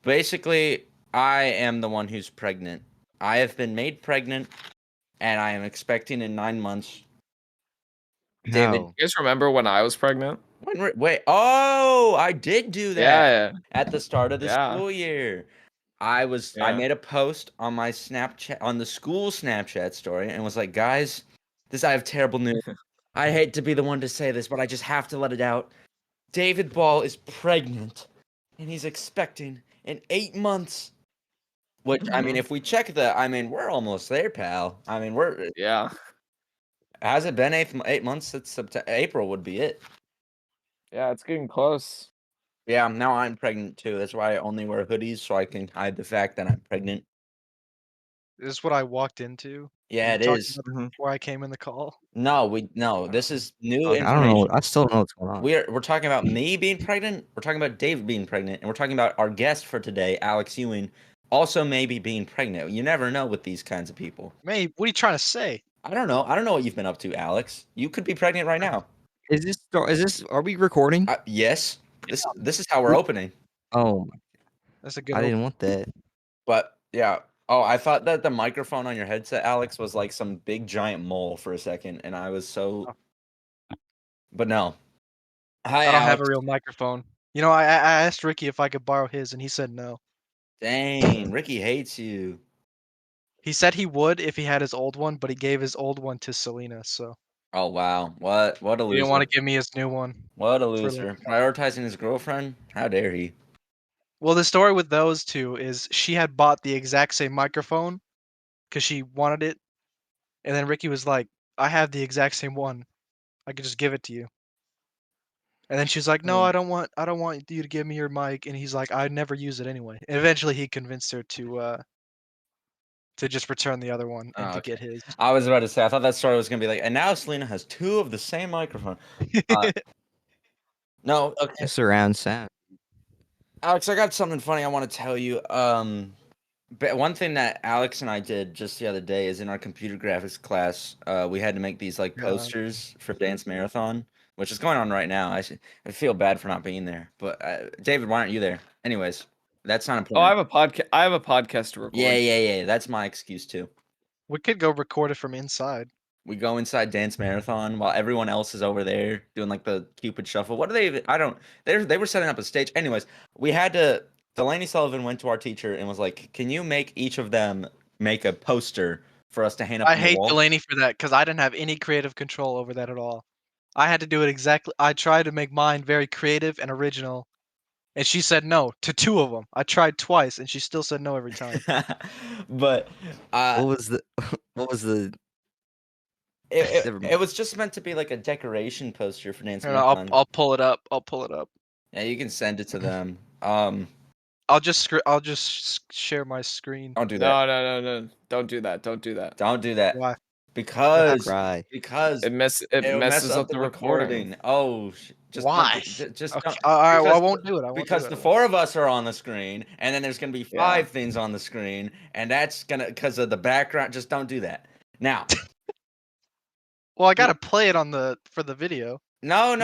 Basically, I am the one who's pregnant. I have been made pregnant, and I am expecting in 9 months. David, No. You guys remember when I was pregnant? wait. Oh, I did do that Yeah, at the start of the yeah. school year. I Yeah. made a post on my Snapchat, on the school Snapchat story, and was like, guys, I have terrible news. I hate to be the one to say this, but I just have to let it out. David Ball is pregnant, and he's expecting in 8 months. Which, I mean, if we check we're almost there, pal. I mean, Yeah. has it been 8 months? It's April would be it. Yeah, it's getting close. Yeah, now I'm pregnant too. That's why I only wear hoodies, so I can hide the fact that I'm pregnant. This is what I walked into. Yeah, it Talking is. about this before I came in the call. No, this is new Okay, I don't know. information. I still don't know what's going on. We're talking about me being pregnant. We're talking about Dave being pregnant, and we're talking about our guest for today, Alex Ewing, also maybe being pregnant. You never know with these kinds of people. May, what are you trying to say? I don't know. I don't know what you've been up to, Alex. You could be pregnant right now. Are we recording? Yes. This is how we're opening. Oh, That's a good. I didn't want that. But yeah. Oh, I thought that the microphone on your headset, Alex, was like some big giant mole for a second, and I was so. But no. Hi, I don't Alex. have a real microphone. You know, I asked Ricky if I could borrow his, and he said no. Dang, Ricky hates you. He said he would if he had his old one, but he gave his old one to Selena. So Oh wow, what a loser! he didn't want to give me his new one. What a loser! Prioritizing his girlfriend? How dare he? Well, the story with those two is she had bought the exact same microphone because she wanted it, and then Ricky was like, "I have the exact same one. I could just give it to you." And then she's like, "No, I don't want you to give me your mic." And he's like, "I'd never use it anyway." And eventually, he convinced her to just return the other one and to get his. I was about to say, I thought that story was gonna be like, and now Selena has 2 of the same microphone. No, okay. Surround sound. Alex, I got something funny I want to tell you. But one thing that Alex and I did just the other day is in our computer graphics class, we had to make these like posters for Dance Marathon, which is going on right now. I feel bad for not being there, but David, why aren't you there? Anyways, that's not important. Oh, I have a podcast to record. Yeah. That's my excuse too. We could go record it from inside. We go inside Dance Marathon while everyone else is over there doing like the Cupid Shuffle. What do they even? I don't. They were setting up a stage. Anyways, we had to. Delaney Sullivan went to our teacher and was like, "Can you make each of them make a poster for us to hang up I on the hate wall?" Delaney for that because I didn't have any creative control over that at all. I had to do it exactly. I tried to make mine very creative and original, and she said no to 2 of them. I tried twice, and she still said no every time. But What was the? What was the? it was just meant to be like a decoration poster for Dance Here, Marathon. I'll pull it up. I'll pull it up. Yeah, you can send it to them. I'll just share my screen. Don't do that. No. Don't do that. Don't do that. Don't do that. Why? Because Cry. It messes mess up the recording. Oh, just Why? just Okay, don't. all right, well, I because- won't do it. I won't Because do it. the 4 of us are on the screen, and then there's gonna be 5 Yeah. things on the screen, and that's gonna because of the background. Just don't do that. Now, Well, I gotta play it on for the video. no.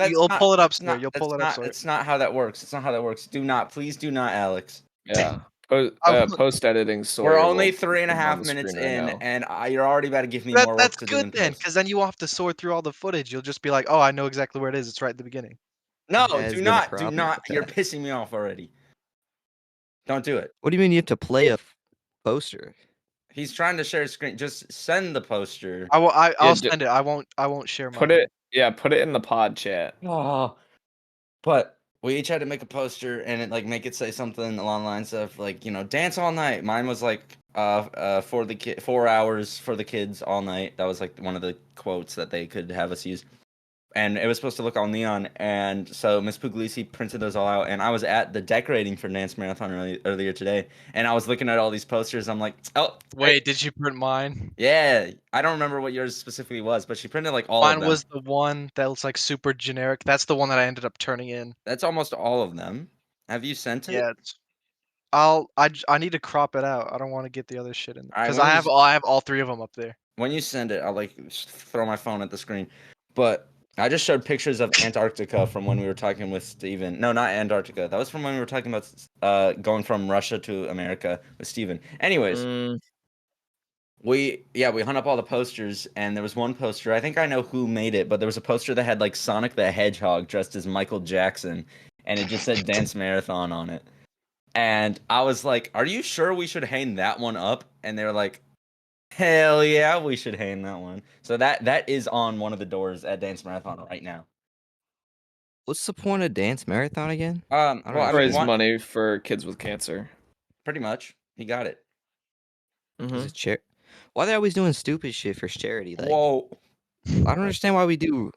You'll pull it up, sir. You'll That's pull it up, sir. It's not how that works. It's not how that works. Please do not, Alex. Yeah. will- Post editing. We're only 3.5 minutes in, and you're already about to give me more work That's to do. good then, because then you won't have to sort through all the footage. You'll just be like, "Oh, I know exactly where it is. It's right at the beginning." No, Has do been a not. problem with You're that. pissing me off already. Don't do it. What do you mean you have to play a poster? He's trying to share screen. Just send the poster. I'll send it. I won't share mine. Put it in the pod chat. Oh, but we each had to make a poster and make it say something along the lines of dance all night. Mine was like 4 hours for the kids all night. That was like one of the quotes that they could have us use. And it was supposed to look all neon, and so Miss Puglisi printed those all out. And I was at the decorating for Dance Marathon earlier today, and I was looking at all these posters. I'm like, oh, wait, did you print mine? Yeah, I don't remember what yours specifically was, but she printed like all of them. Mine was the one that was like super generic. That's the one that I ended up turning in. That's almost all of them. Have you sent it? Yeah. I need to crop it out. I don't want to get the other shit in there because when I you have all 3 of them up there. When you send it, I'll throw my phone at the screen. But I just showed pictures of Antarctica from when we were talking with Steven. No, not Antarctica. That was from when we were talking about going from Russia to America with Steven. Anyways, we hung up all the posters, and there was one poster. I think I know who made it, but there was a poster that had like Sonic the Hedgehog dressed as Michael Jackson, and it just said Dance Marathon on it. And I was like, "Are you sure we should hang that one up?" And they were like, "Hell yeah, we should hang that one." So that is on one of the doors at Dance Marathon right now. What's the point of dance marathon again? Well, I mean, Raise money for kids with cancer. pretty much, he got it. Is it why are they always doing stupid shit for charity? Like, Whoa. I don't understand why we do.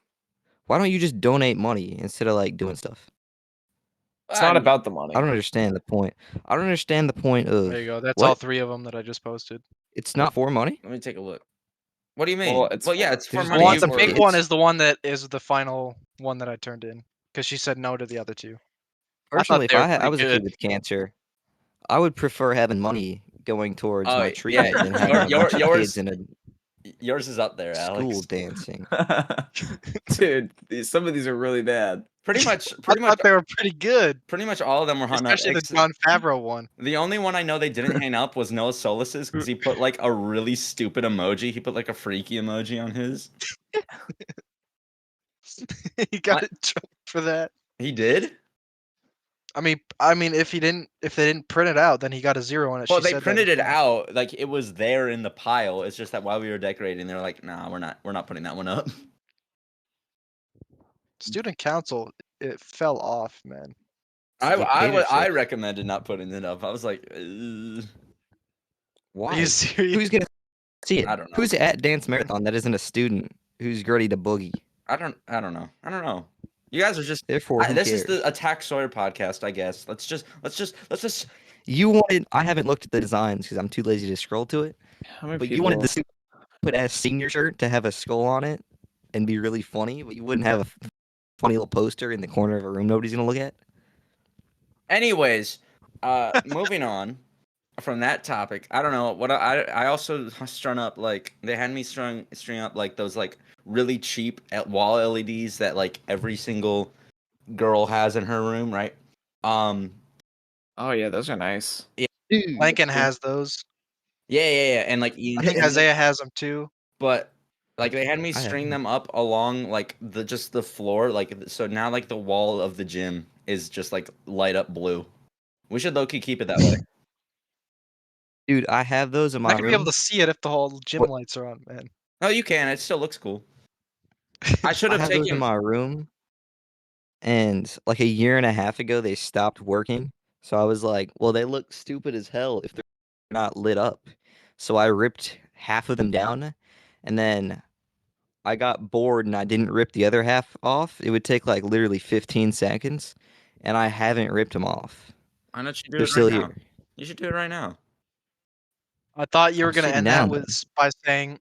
Why don't you just donate money instead of like doing stuff? It's not about the money. I don't understand the point. I don't understand the point of. There you go. That's what? all 3 of them that I just posted. It's not for money. Let me take a look. What do you mean? Well, Yeah, it's for There's money. lots The of big kids. one is the one that is the final one that I turned in because she said no to the other 2. Personally, if they were I pretty was a kid good. with cancer, I would prefer having money going towards Oh, my treatment yeah. than having a bunch of Yours- kids in a Yours is up there, school Alex. dancing. Dude, some of these are really bad. Pretty much, I thought they were pretty good, pretty much all of them were hung up. especially the John Favreau one. The only one I know they didn't hang up was Noah Solis's because he put like a really stupid emoji. He put like a freaky emoji on his. He got in trouble for that. He did? I mean, if they didn't print it out, then he got a 0 on it. Well, She they said that printed it before. out like it was there in the pile. It's just that while we were decorating, they were like, "Nah, we're not putting that one up." Student council, it fell off, man. I recommended not putting it up. I was like, Why? Are you serious? Who's gonna see it? I don't know. Who's at dance marathon that isn't a student who's ready to boogie? I don't know. You guys are just. Therefore, who This cares? is the Attack Sawyer podcast, I guess. Let's just. You wanted. I haven't looked at the designs because I'm too lazy to scroll to it. How many But people? you wanted the stupid ass senior shirt to have a skull on it and be really funny, but you wouldn't have a funny little poster in the corner of a room nobody's gonna look at. Anyways, moving on from that topic. I don't know what I also strung up like they had me string up like those like really cheap wall LEDs that like every single girl has in her room, right? Oh yeah, those are nice. Lincoln has those. Yeah, and like Ian, I think Isaiah has them too. but like they had me I have string them. them up along like the floor, like so now like the wall of the gym is just like light up blue. We should low key keep it that way. Dude, I have those in my I could be able room. to see it if the whole gym What- lights are on, man. No, you can. It still looks cool. I should I have have those in taken. my room, and like a year and a half ago, they stopped working. So I was like, well, they look stupid as hell if they're not lit up. So I ripped half of them down, and then I got bored and I didn't rip the other half off. It would take like literally 15 seconds, and I haven't ripped them off. Why don't you do They're it still right now? here. You should do it right now. I thought you were I'm gonna sitting end that down, with by saying,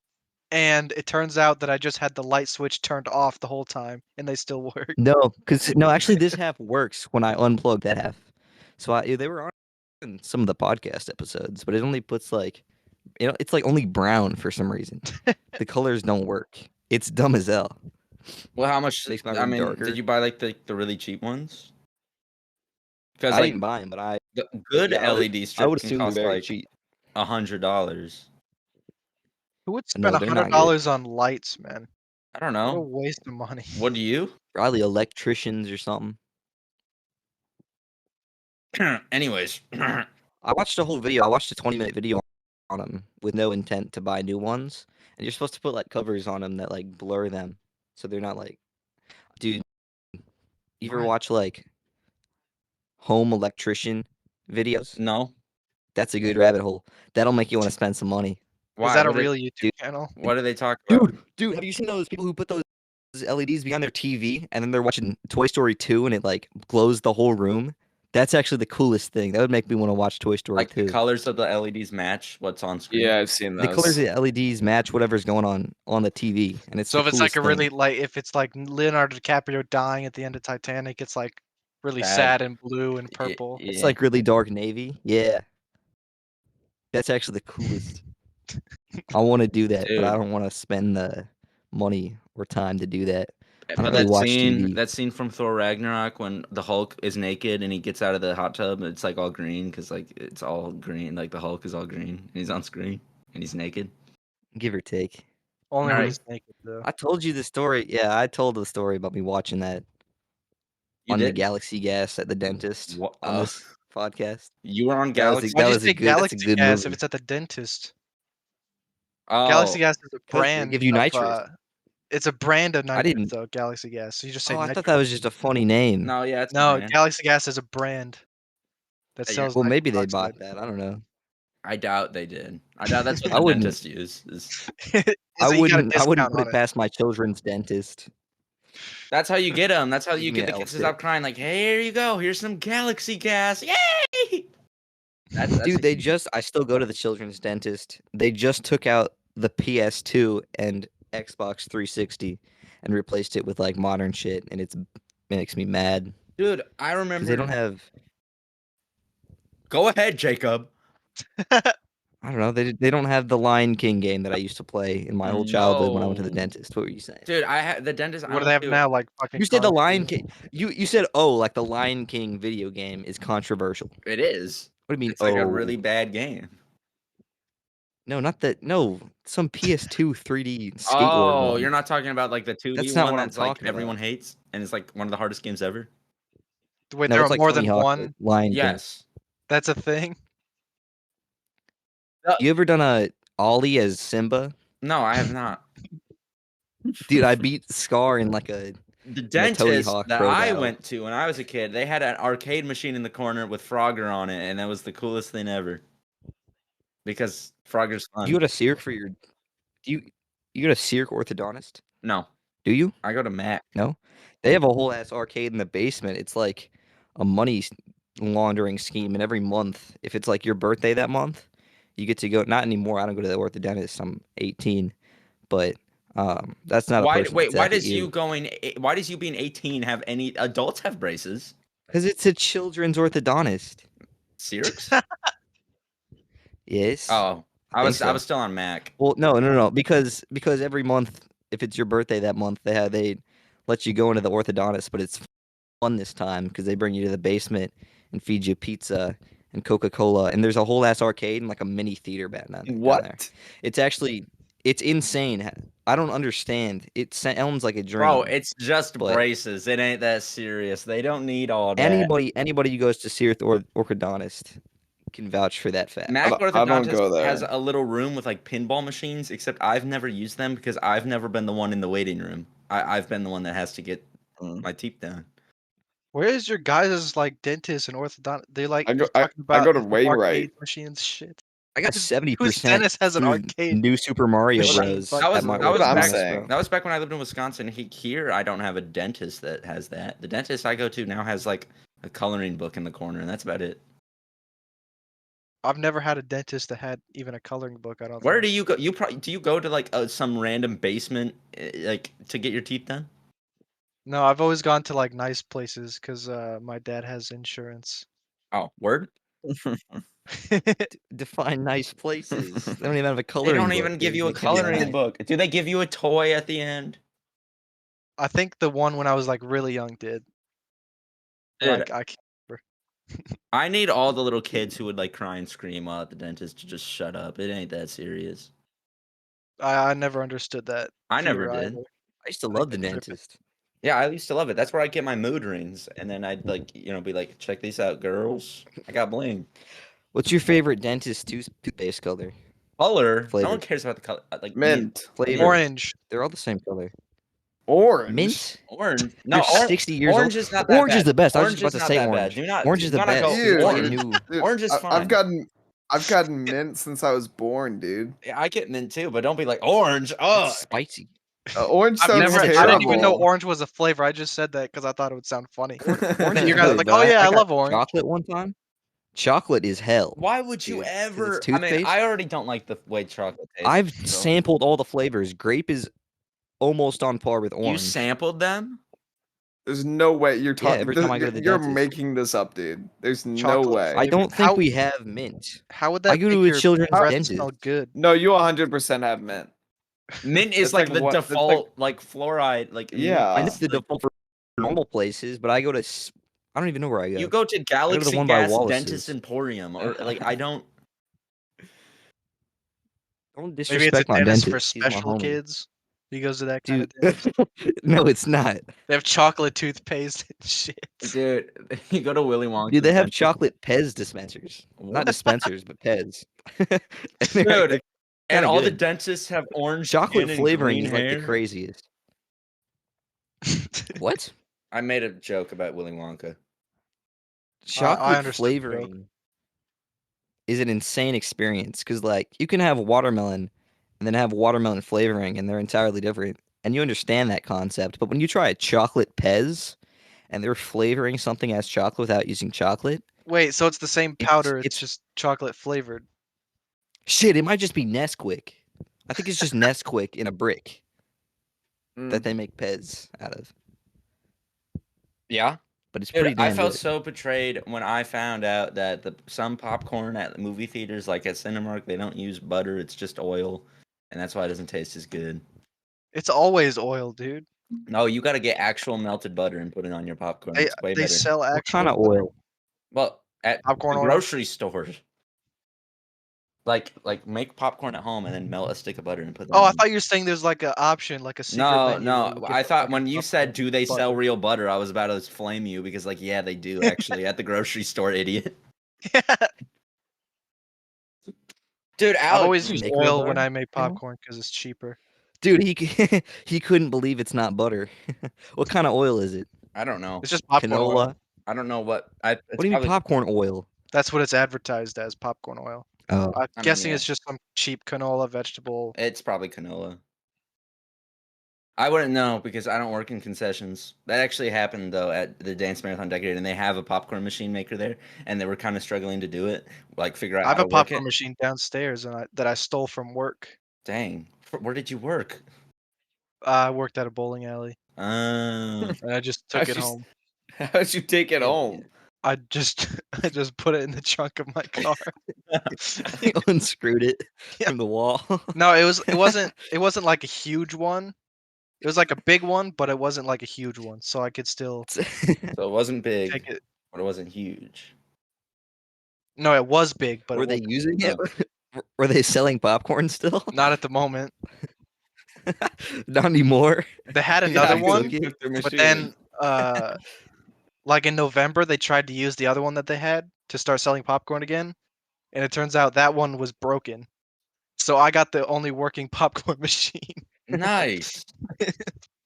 and it turns out that I just had the light switch turned off the whole time, and they still work. No, actually, this half works when I unplug that half. So they were on some of the podcast episodes, but it only puts like, it's like only brown for some reason. The colors don't work. It's dumb as hell. Well, how much? Makes my I room mean, darker. did you buy like the really cheap ones? Because I like didn't buy them, but the good yeah, LED I would strips can assume they're cost very like cheap. $100. Who would No, spend they're not good. $100 on lights, man? I don't What a know. waste of money. What do you? Probably electricians or something. Anyways, I watched a whole video. I watched a 20-minute video on them with no intent to buy new ones. And you're supposed to put like covers on them that like blur them, so they're not like. Dude, you ever What? watch like home electrician videos? no. That's a good rabbit hole. That'll make you want to spend some money. Why? Is that a What did- real YouTube dude- channel? What do they talk about? Dude, have you seen those people who put those LEDs behind their TV and then they're watching Toy Story 2 and it like glows the whole room? That's actually the coolest thing. That would make me want to watch Toy Story Like 2. the colors of the LEDs match what's on screen. Yeah, I've seen those. The colors of the LEDs match whatever's going on the TV, and it's So the if it's like coolest a really thing. like if it's like Leonardo DiCaprio dying at the end of Titanic, it's like really Sad. sad and blue and purple. It's like really dark navy. Yeah, that's actually the coolest. I want to do that, but I Dude. don't want to spend the money or time to do that. don't But really watch TV. that scene from Thor Ragnarok when the Hulk is naked and he gets out of the hot tub, it's like all green because like it's all green, like the Hulk is all green and he's on screen and he's naked. Give or take. Only when Alright. he's naked though. I told you the story. Yeah, I told the story about me watching that You on the did? Galaxy Gas at the dentist What? on this podcast. You were on That was Galaxy. a- Why'd you was say good- that's a Galaxy good Gas movie. if it's at the dentist? Oh, Galaxy Gas is a 'Cause they brand. give you of, nitrous. It's a brand of I nitrous didn't. though. Galaxy Gas. So you just say Oh, I nitrous. thought that was just a funny name. no, yeah, it's a No, brand. Galaxy Gas is a brand that That you're- sells. Well, maybe nitrous they bought oxide. that. I don't know. I doubt they did. I doubt that's what I the wouldn't- dentist uses. I You got a wouldn't discount put on it past my children's dentist. That's how you get them. That's how Give you me get the an kids to L-stick. stop crying. Like, hey, here you go. Here's some Galaxy Gas. Yay! That's Dude, I still go to the children's dentist. They just took out the PS2 and Xbox 360 and replaced it with like modern shit, and it makes me mad dude. I because remember. they don't have. Go ahead, Jacob. I don't know. They don't have the Lion King game that I used to play in my whole childhood when I went to the No. dentist. What were you saying? Dude, I had the dentist. I What do went they have to- now? Like fucking. You said the Call of Lion Duty? King. You said like the Lion King video game is controversial. It is. What do you mean? It's like a really bad game. No, not that. No, some PS2 3D skateboard Oh, one. you're not talking about like the 2D That's not one what I'm that's like talking everyone about. hates and it's like one of the hardest games ever. Wait, No, there it's are like more Tony than Hawk, one. Lion King. Yes. That's a thing. You ever done a ollie as Simba? No, I have not. Dude, I beat Scar in like a The Tony dentist Hawk that Pro I Battle. went to when I was a kid, they had an arcade machine in the corner with Frogger on it, and that was the coolest thing ever. Because Frogger's fun. You go to Cirque for your. Do you go to Cirque orthodontist? No, Do you? I go to Mac. No. They have a whole ass arcade in the basement. It's like a money laundering scheme, and every month, if it's like your birthday that month, you get to go. Not anymore. I don't go to the orthodontist. I'm 18, but that's not a Why? person. Wait, that's why at does you? you going? Why does you being 18 have any adults have braces? Because it's a children's orthodontist. Cirques? Yes. Oh, I think was so. still on Mac. Well, no. Because every month, if it's your birthday that month, they let you go into the orthodontist, but it's fun this time because they bring you to the basement and feed you pizza and Coca-Cola, and there's a whole ass arcade and like a mini theater down there. What? It's insane. I don't understand. It sounds like a dream. Bro, it's just but- braces. It ain't that serious. They don't need all that. Anybody who goes to Cirque or orthodontist can vouch for that fact. Mac I don't go Orthodontist there. has a little room with like pinball machines, except I've never used them because I've never been the one in the waiting room. I've been the one that has to get my teeth done. Where is your guys' like dentist and orthodontist? They like I go- just talking I go about to the Wainwright. arcade machines. Shit. I got Whose 70% dentist has an through arcade New Super Mario machine? Bros. That That was at my that was what I'm back. orthodontist, bro. saying. That was back when I lived in Wisconsin. Here, I don't have a dentist that has that. The dentist I go to now has like a coloring book in the corner, and that's about it. I've never had a dentist that had even a coloring book. I don't. Where think. do you go? Do you go to like some random basement like to get your teeth done? No, I've always gone to like nice places because my dad has insurance. Oh, word. Define nice places. They don't even have a They coloring don't book, even give dude. you a They can't even coloring lie. book. Do they give you a toy at the end? I think the one when I was like really young did. Dude, Like I can't. I need all the little kids who would like cry and scream while at the dentist to just shut up. It ain't that serious. I never understood that. I never fear did. either. I used to think love the that's tripping. dentist. Yeah, I used to love it. That's where I get my mood rings, and then I'd like be like, check these out, girls. I got bling. What's your favorite dentist toothpaste color? Color. No Flavor. one cares about the color. Like Mint. Flavor. Orange. They're all the same color. Orange. Mint? Orange. No, You're 60 years orange old. is not that Orange bad. is the best. I was Orange just about is to not say that orange. bad. Do not. Orange is do the not best. Go, Dude, It's like a orange. new. Dude, Orange is fine. I've gotten mint since I was born, dude. Yeah, I get mint too, but don't be like orange. Oh, It's spicy. Orange I've sounds never. terrible. I didn't even know orange was a flavor. I just said that because I thought it would sound funny. Orange You is guys are good, like, but oh yeah, I got love orange. Chocolate one time. Chocolate is hell. why would you Dude, 'cause ever? it's I mean, toothpaste? I already don't like the way chocolate tastes. I've so- sampled all the flavors. Grape is almost on par with You orange. sampled them? There's no way you're talking. every time I go to the you're dentist. making this up, dude. There's no Chocolate way. I don't think How- we have mint. How would I that go to make a your children's breath dentist. smell good? No, you 100% have mint. Mint is That's like like the what- that's like- default, like fluoride, like mint Yeah. I know is it's the like- default for normal places, but I go to I don't even know where I go. You go to the Galaxy one by Gas Wallace's. Dentist Emporium, or like I don't. Don't Maybe it's a disrespect my dentist for dentist. He's my special homie. kids. He goes to that kind Dude, of dentist. no, it's not. They have chocolate toothpaste and shit. Dude, you go to Willy Wonka. Dude, they have chocolate Pez dispensers. What? Not dispensers, but Pez. And they're Dude, and kinda all the good. dentists have orange chocolate skin and flavoring green is like hair. the craziest. What? I made a joke about Willy Wonka. Chocolate understood the joke. flavoring is an insane experience because, like, you can have watermelon and then have watermelon flavoring, and they're entirely different. And you understand that concept. But when you try a chocolate Pez and they're flavoring something as chocolate without using chocolate, Wait, so it's the same It's- powder, it's it's- just chocolate flavored. shit, it might just be Nesquik. I think it's just Nesquik in a brick Mm. that they make Pez out of. Yeah. But it's Dude, pretty I damn felt good. so betrayed when I found out that some popcorn at movie theaters, like at Cinemark, they don't use butter; it's just oil, and that's why it doesn't taste as good. It's always oil, dude. No, you got to get actual melted butter and put it on your popcorn. They It's way they better. sell What actual kind of butter. oil? Well, at Popcorn the oil? grocery stores. Like make popcorn at home and then melt a stick of butter and put that. Oh, I in. thought you were saying there's like an option, like a secret No, menu. no. where you get I the thought fucking when you said, popcorn "Do they sell butter. real butter?" I was about to flame you because, like, yeah, they do actually at the grocery store, idiot. Dude, I've Alex, always you used make real oil when butter? I make popcorn because it's cheaper. Dude, he couldn't believe it's not butter. What kind of oil is it? I don't know. It's just popcorn oil. Canola? I don't know what. It's What do you mean probably, popcorn oil? That's what it's advertised as, popcorn oil. Oh, I'm mean, guessing yeah. it's just some cheap canola vegetable. It's probably canola. I wouldn't know because I don't work in concessions. That actually happened though at the Dance Marathon Decade, and they have a popcorn machine maker there, and they were kind of struggling to do it, like figure out I have how a to work popcorn it. machine downstairs that I stole from work. Dang, where did you work? I worked at a bowling alley, Oh, and I just took How'd it you s- home. How'd you take it Hell home? I just put it in the trunk of my car. he unscrewed it Yeah. from the wall. No, it wasn't like a huge one. It was like a big one, but it wasn't like a huge one, so I could still so it wasn't big, take it. but it wasn't huge. No, it was big, but Were it they wasn't. using it? Were they selling popcorn still? Not at the moment. Not anymore. They had Yeah, another I one, took it. but then like in November they tried to use the other one that they had to start selling popcorn again, and it turns out that one was broken. So I got the only working popcorn machine. Nice.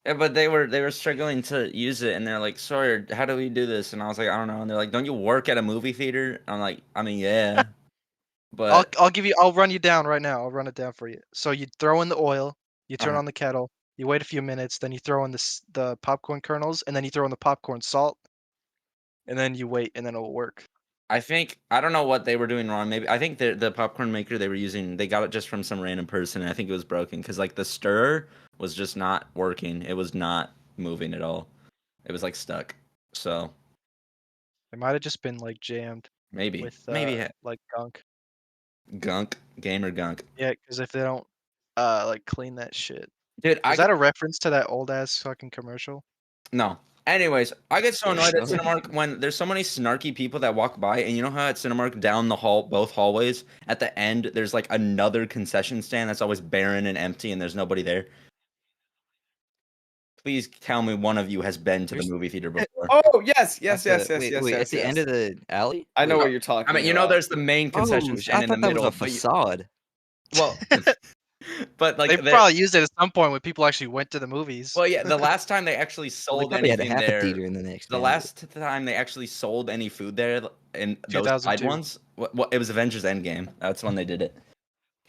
Yeah, but they were struggling to use it, and they're like, "Sorry, how do we do this?" And I was like, "I don't know." And they're like, "Don't you work at a movie theater?" I'm like, "I mean, yeah, but I'll run you down right now. I'll run it down for you. So you throw in the oil, you turn Uh-huh. on the kettle, you wait a few minutes, then you throw in the popcorn kernels, and then you throw in the popcorn salt, and then you wait, and then it'll work. I don't know what they were doing wrong. Maybe I think the popcorn maker they were using, they got it just from some random person. And I think it was broken because like the stir was just not working. It was not moving at all. It was like stuck. So It might have just been like jammed maybe with maybe like gunk. gunk gamer gunk. Yeah, because if they don't like clean that shit. Dude, Is that a reference to that old ass fucking commercial? No. Anyways, I get so annoyed at No. Cinemark when there's so many snarky people that walk by, and you know how at Cinemark down the hall, both hallways, at the end, there's like another concession stand that's always barren and empty, and there's nobody there. Please tell me one of you has been to the There's- movie theater before. Oh yes, yes, At yes, the- yes, wait, yes, wait, yes. at the end of the alley? I know Wait, what you're talking I mean, you know, about. there's the main concession I stand in the thought that middle. was a facade. Well, but like They the- probably used it at some point when people actually went to the movies. well, yeah, the last time they actually Well, they sold probably had anything half there, a theater in the next. the last time they actually sold any food there, and those side 2002. ones, it was Avengers Endgame. That's when they did it.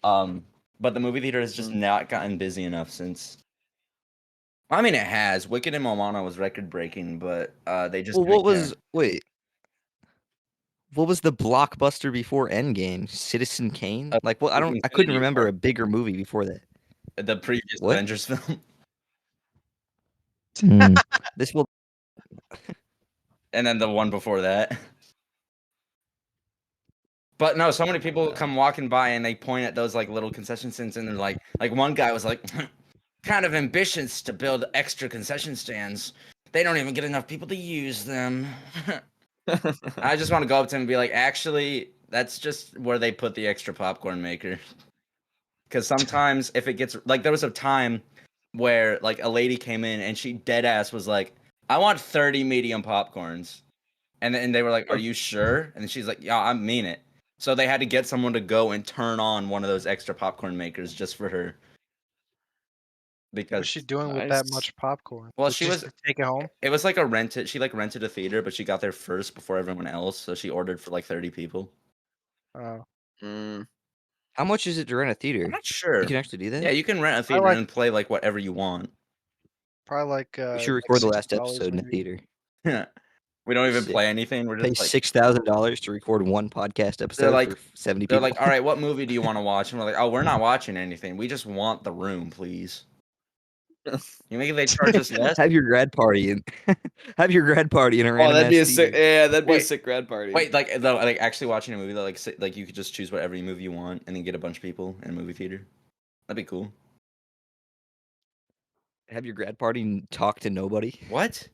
But the movie theater has just not gotten busy enough since. I mean, it has. Wicked and Moana was record breaking, but they just. Well, didn't what was wait? What was the blockbuster before Endgame? Citizen Kane? Like, well, I couldn't Infinity remember War. a bigger movie before that. The previous What? Avengers film, This will. and then the one before that. But no, so many people come walking by and they point at those like little concession stands and they're like one guy was like, kind of ambitious to build extra concession stands. They don't even get enough people to use them. I just want to go up to him and be like, actually, that's just where they put the extra popcorn maker. Because sometimes if it gets like there was a time where like a lady came in and she dead ass was like, I want 30 medium popcorns. And then they were like, are you sure? And she's like, yeah, I mean it. So they had to get someone to go and turn on one of those extra popcorn makers just for her. Because What's she doing with that much popcorn? Well, Just she was to take it home. It was like a rented. She like rented a theater, but she got there first before everyone else, so she ordered for like 30 people. Oh, How much is it to rent a theater? I'm not sure. You can actually do that? Yeah, you can rent a theater like- and play like whatever you want. probably like. We should like record the last $60 episode in a maybe. theater. We don't even Sick. play anything. We're Pay just like $6,000 to record one podcast episode like- for 70 they're people. like, all right, what movie do you want to watch? And we're like, oh, we're not watching anything. We just want the room, please. You think they charge us less? Have your grad party and have your grad party in a Oh, random that'd be a ass sick. theater. Yeah, that'd be a Wait, sick grad party. Wait, like though, like actually watching a movie though, like you could just choose whatever movie you want and then get a bunch of people in a movie theater. That'd be cool. Have your grad party and talk to nobody What?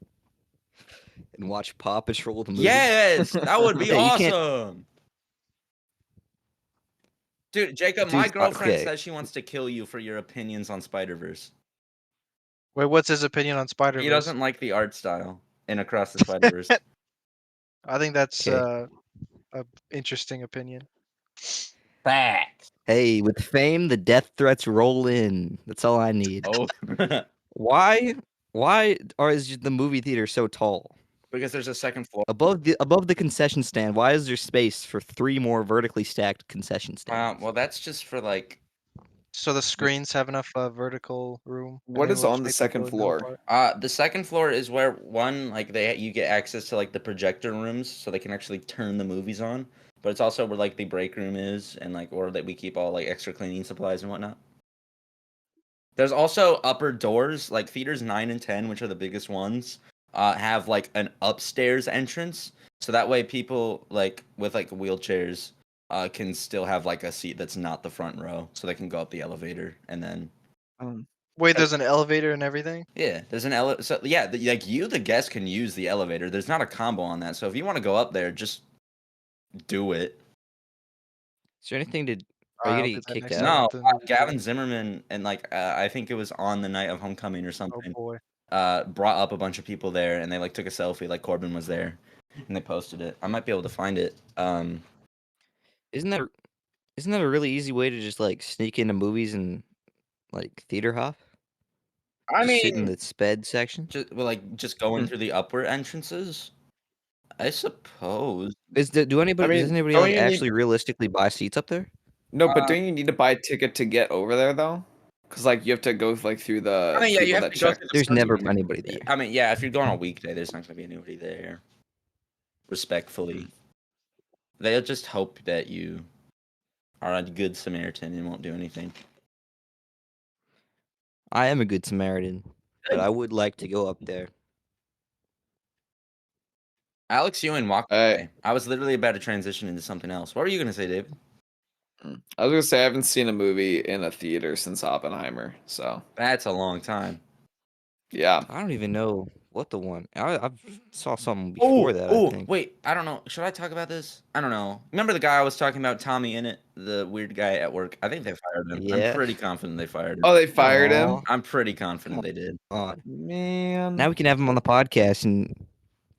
and watch Paw Patrol the movie. Yes, that would be Yeah, you can't- awesome. Dude, Jacob, Dude, my girlfriend okay. says she wants to kill you for your opinions on Spider-Verse. Wait, what's his opinion on Spider-Verse? He doesn't like the art style in Across the Spider-Verse. I think that's Okay. a interesting opinion. Facts. Hey, with fame, the death threats roll in. That's all I need. Oh, Why is the movie theater so tall? because there's a second floor. Above the concession stand, why is there space for 3 more vertically stacked concession stands? Well, that's just for like. So the screens have enough vertical room. and What they is will on the take second the middle floor? part? The second floor is where you get access to like the projector rooms, so they can actually turn the movies on. But it's also where like the break room is, and like or that we keep all like extra cleaning supplies and whatnot. There's also upper doors, like theaters 9 and 10, which are the biggest ones, have like an upstairs entrance, so that way people like with like wheelchairs can still have like a seat that's not the front row, so they can go up the elevator and then Wait, there's an elevator and everything? yeah, there's an elevator. So yeah, like you, the guest, can use the elevator. There's not a combo on that, so if you want to go up there, just do it. Is there anything to? Are I'll you do gonna get that kicked next out? time. No, the movie Gavin Zimmerman and like I think it was on the night of Homecoming or Oh something. boy. Brought up a bunch of people there, and they like took a selfie, like Corbin was there, and they posted it. I might be able to find it. Isn't that a really easy way to just like sneak into movies and like theater hop? I Just sit in mean, the sped section. just going through the upward entrances. I suppose. Does anybody mean, like, don't you need- actually realistically buy seats up there? No, but Uh, don't you need to buy a ticket to get over there though? Because like you have to go like through the I mean, yeah, you people have that to go check. through the There's security. never anybody there. I mean, yeah, if you're going on a weekday, there's not going to be anybody there. Respectfully, they'll just hope that you are a good Samaritan and won't do anything. I am a good Samaritan, but I would like to go up there. Alex Ewing walked I- away. I was literally about to transition into something else. What were you going to say, David? I was gonna say I haven't seen a movie in a theater since Oppenheimer, so That's a long time. yeah. I don't even know what the one. I saw something before that. I think. Wait, I don't know. Should I talk about this? I don't know. Remember the guy I was talking about, Tommy Innit, the weird guy at work? I think they fired him. Yeah. I'm pretty confident they fired him. Oh, they fired Aw. him. I'm pretty confident they did. On. Man. Now we can have him on the podcast, and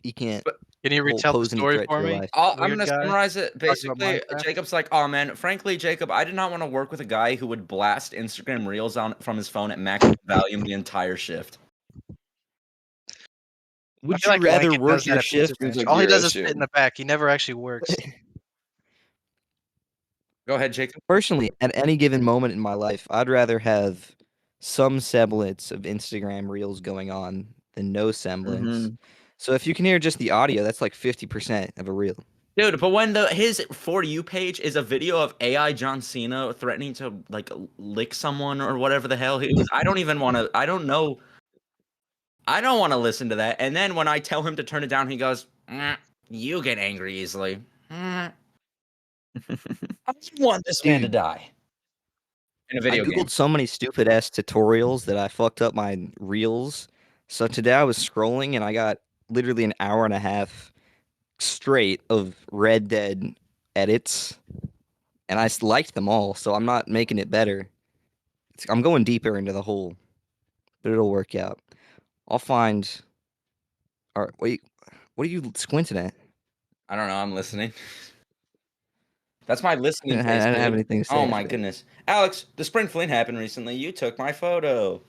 he can't Can you whole retell the pose any story threat to for your me? life. I'm Weird going to guy? summarize it. about Basically, Minecraft? Jacob's like, oh man, frankly, Jacob, I did not want to work with a guy who would blast Instagram Reels on from his phone at max volume the entire shift. Would I feel you like rather Blanket work does that your at Pizza shift? Seems Ranch. like All he your does is issue. sit in the back. He never actually works. Go ahead, Jacob. Personally, at any given moment in my life, I'd rather have some semblance of Instagram Reels going on than no semblance. Mhm. So if you can hear just the audio, that's like 50% of a reel. Dude, but when his For You page is a video of AI John Cena threatening to like lick someone or whatever the hell he was, I don't even want to. I don't know. I don't want to listen to that. And then when I tell him to turn it down, he goes, "You get angry easily." I just want this man to Dude. die. In a I video game. googled so many stupid ass tutorials that I fucked up my reels. So today I was scrolling and I got literally an hour and a half straight of Red Dead edits, and I liked them all. So I'm not making it better. I'm going deeper into the hole, but it'll work out. I'll find. All right, wait. What are you squinting at? I don't know. I'm listening. That's my I listening didn't face, have dude. anything to say Oh after my that. goodness, Alex! The spring fling happened recently. You took my photo.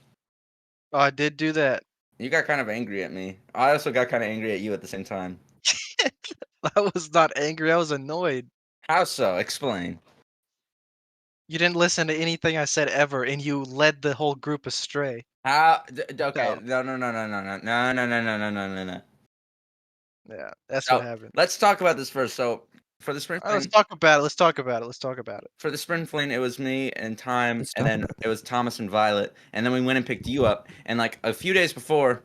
Oh, I did do that. You got kind of angry at me. I also got kind of angry at you at the same time. I was not angry. I was annoyed. How so? Explain. You didn't listen to anything I said ever, and you led the whole group astray. How? Okay. No. No. Yeah, that's what So happened. let's talk about this first. So for the spring All right, let's fling, talk about it. Let's talk about it. Let's talk about it. for the spring fling, it was me and Time, Let's and talk then about it was Thomas and Violet, and then we went and picked you up. And like a few days before,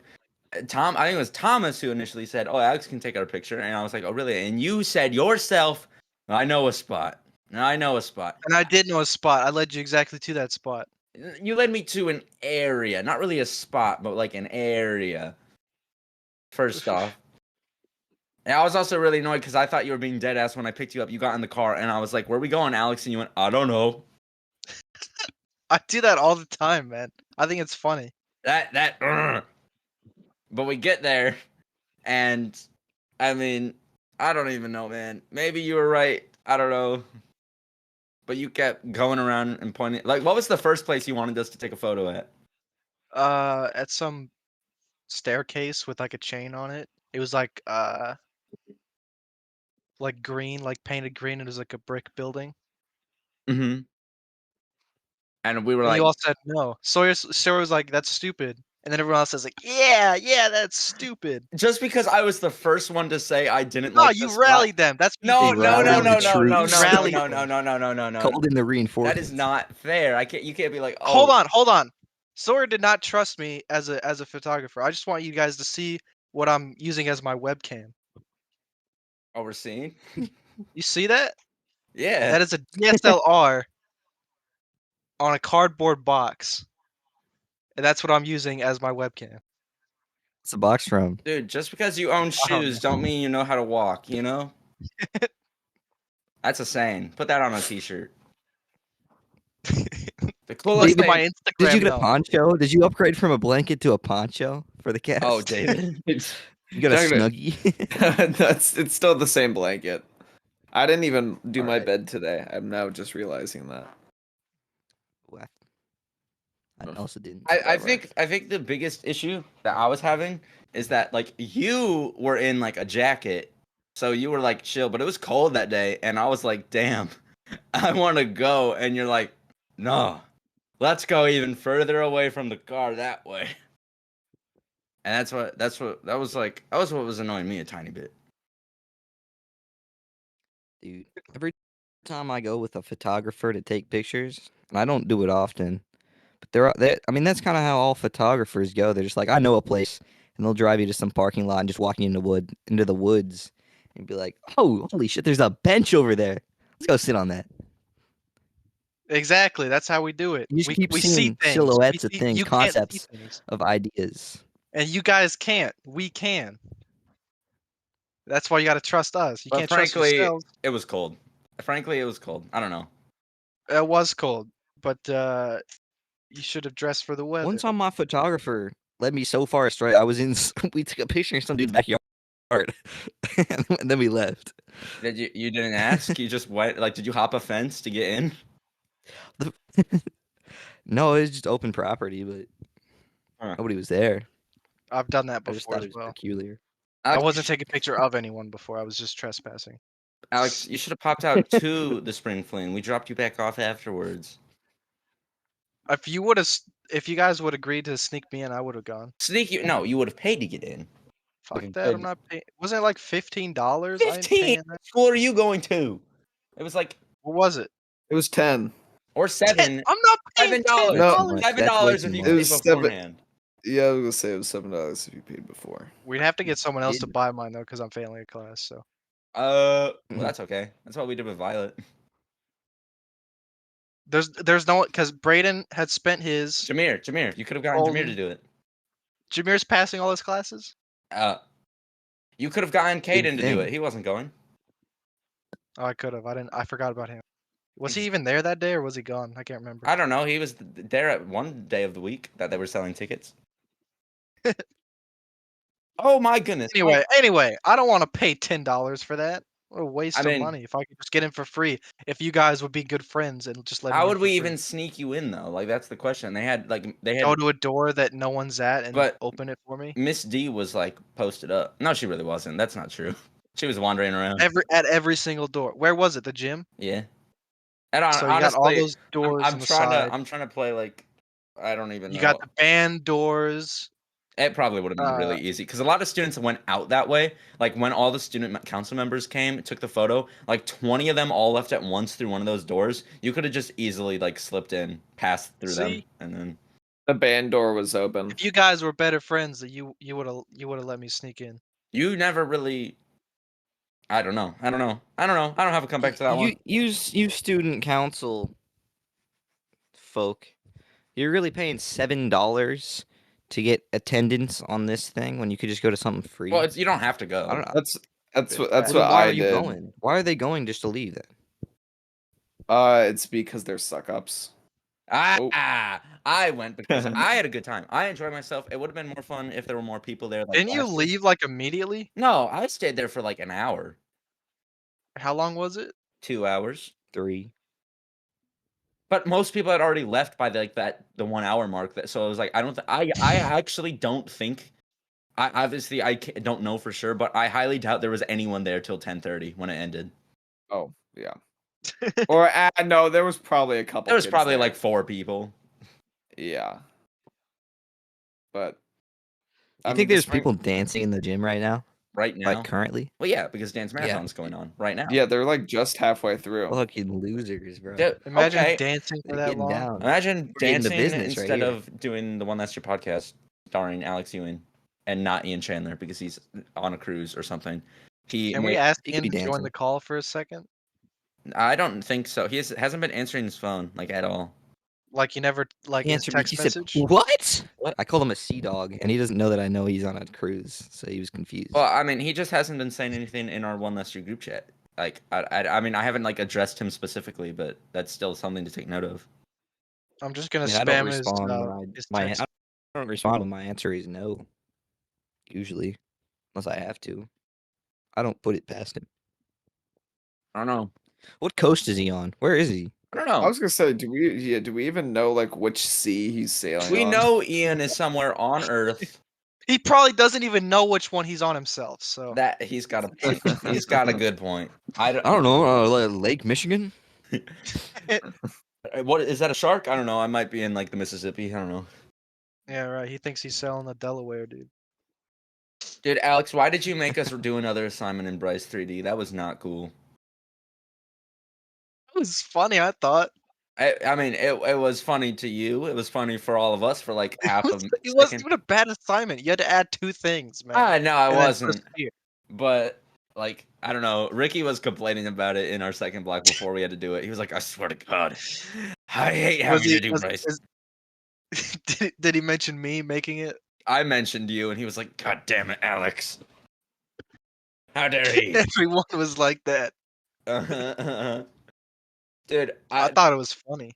Tom, I think it was Thomas who initially said, "Oh, Alex can take our picture," and I was like, "Oh, really?" And you said yourself, "I know a spot. I know a spot." And I did know a spot. I led you exactly to that spot. You led me to an area, not really a spot, but like an area. First off. And I was also really annoyed because I thought you were being dead ass when I picked you up. You got in the car, and I was like, "Where are we going, Alex?" And you went, "I don't know." I do that all the time, man. I think it's funny. But we get there, and I mean, I don't even know, man. Maybe you were right. I don't know. But you kept going around and pointing. Like, what was the first place you wanted us to take a photo at? At some staircase with like a chain on it. It was like green, like painted green. It was like a brick building. Mm-hmm. And we were And like, you all said no. Sawyer was like, "That's stupid," and then everyone else says like, "Yeah, that's stupid." just because I was the first one to say I didn't No, like the you spot. rallied them. That's what No, you did. no, You no, Rallied no, the rallied them. no, no, troops. no, no, Rallied no, them. no. Called in the That reinforcements. is not fair. I can't. You can't be like, oh, Hold on. Sawyer did not trust me as a photographer. I just want you guys to see what I'm using as my webcam. overseeing. You see that? Yeah, That is a DSLR on a cardboard box. And that's what I'm using as my webcam. What's the box from? dude. Just because you own I don't shoes don't mean you know how to walk. You know, that's a saying. Put that on a T-shirt. The coolest Look at thing. my Did you Instagram get a though. poncho? Did you upgrade from a blanket to a poncho for the cast? Oh, David. You got a Talking about- snuggie? it's still the same blanket. I didn't even do my Alright. bed today. I'm now just realizing that. What? I also didn't. I think the biggest issue that I was having is that like you were in like a jacket, so you were like chill, but it was cold that day, and I was like, damn, I want to go, and you're like, no, let's go even further away from the car that way. And that was what was annoying me a tiny bit. Dude, every time I go with a photographer to take pictures, and I don't do it often, but I mean, that's kind of how all photographers go. They're just like, I know a place, and they'll drive you to some parking lot and just walking into the woods, and be like, oh, holy shit, there's a bench over there. Let's go sit on that. Exactly. That's how we do it. You just keep We see seeing things. silhouettes of things, You can't see concepts things. of ideas. And you guys can't. We can. That's why you gotta trust us. You But can't trust frankly, yourselves. it was cold. Frankly, it was cold. I don't know. It was cold, but you should have dressed for the weather. One time, my photographer led me so far astray. We took a picture in some dude's backyard, and then we left. Did you didn't ask? You just went like, did you hop a fence to get in? No, it was just open property, but nobody was there. I've done that I just before thought as it was well. peculiar. I Alex, wasn't taking a picture of anyone before. I was just trespassing. Alex, you should have popped out to the spring fling. We dropped you back off afterwards. If you guys would agree to sneak me in, I would have gone. Sneak you? No, you would have paid to get in. Fuck Fucking that! I'm good. not paying. Wasn't it like $15? I ain't 15. paying that. What school are you going to? It was like What was it? It was 10. or $7. I'm not paying $7. No. $10. That's way $7 too if you much. pay It was seven. beforehand. Yeah, I was gonna say it was $7 if you paid before. We'd have to get someone else to Did- buy mine though, because I'm failing a class. So Well, that's okay. That's what we did with Violet. There's no because Braden had spent his. Jameer, you could have gotten Jameer to Golden. do it. Jameer's passing all his classes. You could have gotten Big Caden to do thing. it. He wasn't going. Oh, I could have. I didn't. I forgot about him. Was he Ex- even there that day, or was he gone? I can't remember. I don't know. He was there at one day of the week that they were selling tickets. Oh my goodness. Anyway, I don't want to pay $10 for that. What a waste I of mean- money. If I could just get in for free, if you guys would be good friends and just let me How in would for we free. even sneak you in though? Like that's the question. They had Go to a door that no one's at and But- open it for me? Miss D was like posted up. No, she really wasn't. That's not true. She was wandering around. At every single door. Where was it? The gym? Yeah. And So you got all honestly, those doors I'm on the trying side. to I'm trying to play like I don't even You know. got the band doors. It probably would have been really easy because a lot of students went out that way. Like when all the student council members came, took the photo. Like 20 of them all left at once through one of those doors. You could have just easily like slipped in, passed through them, See? and then The band door was open. If you guys were better friends, that you would have let me sneak in. you never really. I don't know. I don't have a comeback to that one. You student council folk, you're really paying $7 to get attendance on this thing when you could just go to something free. Well, you don't have to go. I don't know. That's Well, what Well, then why I are you did. going? Why are they going just to leave then? It's because they're suck ups. I went because I had a good time. I enjoyed myself. It would have been more fun if there were more people there. Like Didn't you last year. leave like immediately? No, I stayed there for like an hour, How long was it? 2 hours. 3. But most people had already left by the 1 hour mark. So I was like, I actually don't think. I don't know for sure, but I highly doubt there was anyone there till 10:30 when it ended. Oh yeah. Or no, there was probably a couple. There was kids probably there. like 4 people. Yeah. But You think there's people dancing in the gym right now? Right now. Like currently? Well, yeah, because Dance Marathon's going on right now. Yeah, they're like just halfway through. Fucking losers, bro. Dude, Imagine okay. dancing for They're that getting long. down. Imagine We're getting to dancing business right instead here. of doing the One That's Your Podcast starring Alex Ewing and not Ian Chandler because he's on a cruise or something. Can we ask he could Ian be to join dancing. the call for a second? I don't think so. He hasn't been answering his phone like at all. Like you never like He his answered me. text He message? said, "What?" I called him a sea dog, and he doesn't know that I know he's on a cruise, so he was confused. Well, I mean, he just hasn't been saying anything in our One Less Your group chat. Like, I mean, I haven't like addressed him specifically, but that's still something to take note of. I'm just gonna I mean, I don't spam his respond when his my text. I don't respond when my answer is no. Usually, unless I have to, I don't put it past him. I don't know. What coast is he on? Where is he? I don't I know. was gonna say, do we even know like which sea he's sailing We on? know Ian is somewhere on Earth. He probably doesn't even know which one he's on himself. So That he's got a point. He's got a good point. I don't know. Lake Michigan. What is that? A shark? I don't know. I might be in like the Mississippi. I don't know. yeah, right. He thinks he's sailing the Delaware, dude. Dude, Alex, why did you make us do another assignment in Bryce 3D? That was not cool. It was funny, I thought. I mean, it was funny to you. It was funny for all of us for like half of a It wasn't second. even a bad assignment. You had to add 2 things, man. Ah, no, I and then wasn't. persevere. But like, I don't know. Ricky was complaining about it in our second block before we had to do it. He was like, "I swear to God, I hate having to do Bryce." Did he mention me making it? I mentioned you, and he was like, "God damn it, Alex! How dare he?" Everyone was like that. Dude, I thought it was funny.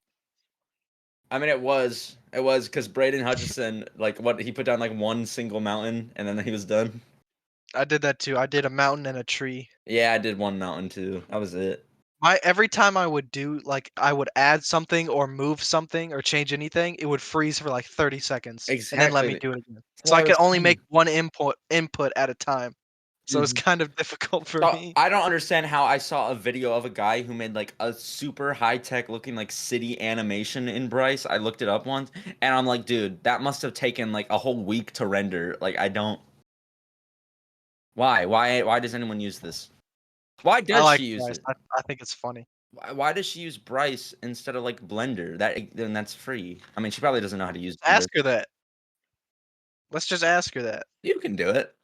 I mean, it was because Braden Hutchison, like, what he put down like one single mountain, and then he was done. I did that too. I did a mountain and a tree. Yeah, I did one mountain too. That was it. Every time I would do I would add something or move something or change anything, it would freeze for like 30 seconds and then let me Exactly. do it again. That's So why I it could was only funny. make one input at a time. So it's Mhm. kind of difficult for So, me. I don't understand how I saw a video of a guy who made like a super high tech looking like city animation in Bryce. I looked it up once, and I'm like, dude, that must have taken like a whole week to render. Like, I don't. Why does anyone use this? Why I does like she use Bryce. it? I think it's funny. Why does she use Bryce instead of like Blender? Then that's free. I mean, she probably doesn't know how to use Blender. Ask her that. Let's just ask her that. You can do it.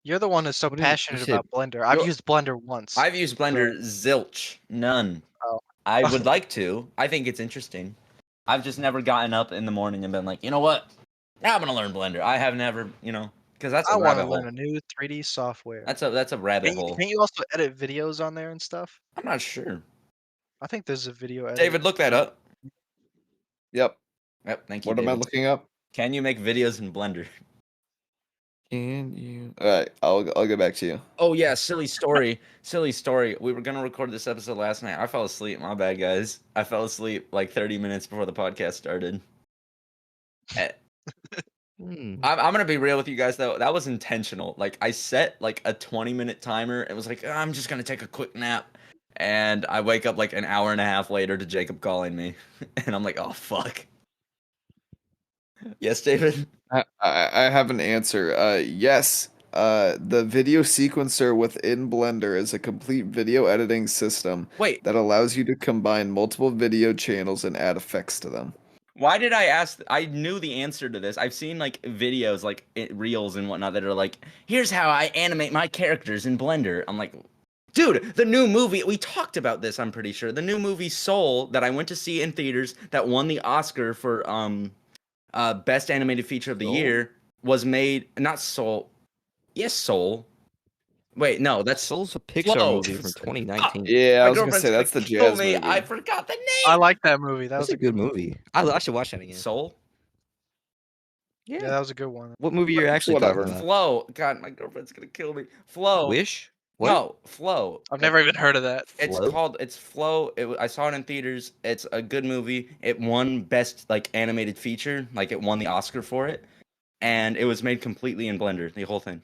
You're the one who's so What do you passionate said- about Blender. I've You're- used Blender once. I've used Blender zilch, none. Oh. I would like to. I think it's interesting. I've just never gotten up in the morning and been like, you know what? Now I'm gonna learn Blender. I have never, because that's I a want to rabbit learn hole. a new 3D software. That's a rabbit hole. Can you also edit videos on there and stuff? I'm not sure. I think there's a video edit. David, look that up. Yep. Yep, thank you. What am I David. looking up? Can you make videos in Blender? Can you? All right, I'll get back to you. Oh yeah, silly story. Silly story. We were gonna record this episode last night. I fell asleep. My bad, guys. I fell asleep like 30 minutes before the podcast started. I'm gonna be real with you guys though. That was intentional. Like I set like a 20-minute timer. It was like I'm just gonna take a quick nap, and I wake up like an hour and a half later to Jacob calling me, and I'm like, oh fuck. Yes, David. I have an answer. Yes. The video sequencer within Blender is a complete video editing system Wait, that allows you to combine multiple video channels and add effects to them. why did I ask? I knew the answer to this. I've seen like videos, like reels and whatnot that are like, here's how I animate my characters in Blender. I'm like, dude, the new movie, we talked about this, I'm pretty sure. The new movie Soul that I went to see in theaters that won the Oscar for best animated feature of the Soul? year was made, not Soul. Yes, Soul. Wait, no, that's Soul's a Pixar Flow. movie from 2019. Yeah, My I was gonna girlfriend's say that's the kill jazz me. movie. I forgot the name. I like that movie. That That's was a good movie. I should watch that again. Soul. Yeah, that was a good one. What movie you're actually Whatever. talking about? Flow. God, my girlfriend's gonna kill me. Flow. Wish? What? No, Flow. I've never even heard of that. It's Flow? called. It's Flow. I saw it in theaters. It's a good movie. It won best like animated feature. Like it won the Oscar for it, and it was made completely in Blender. The whole thing.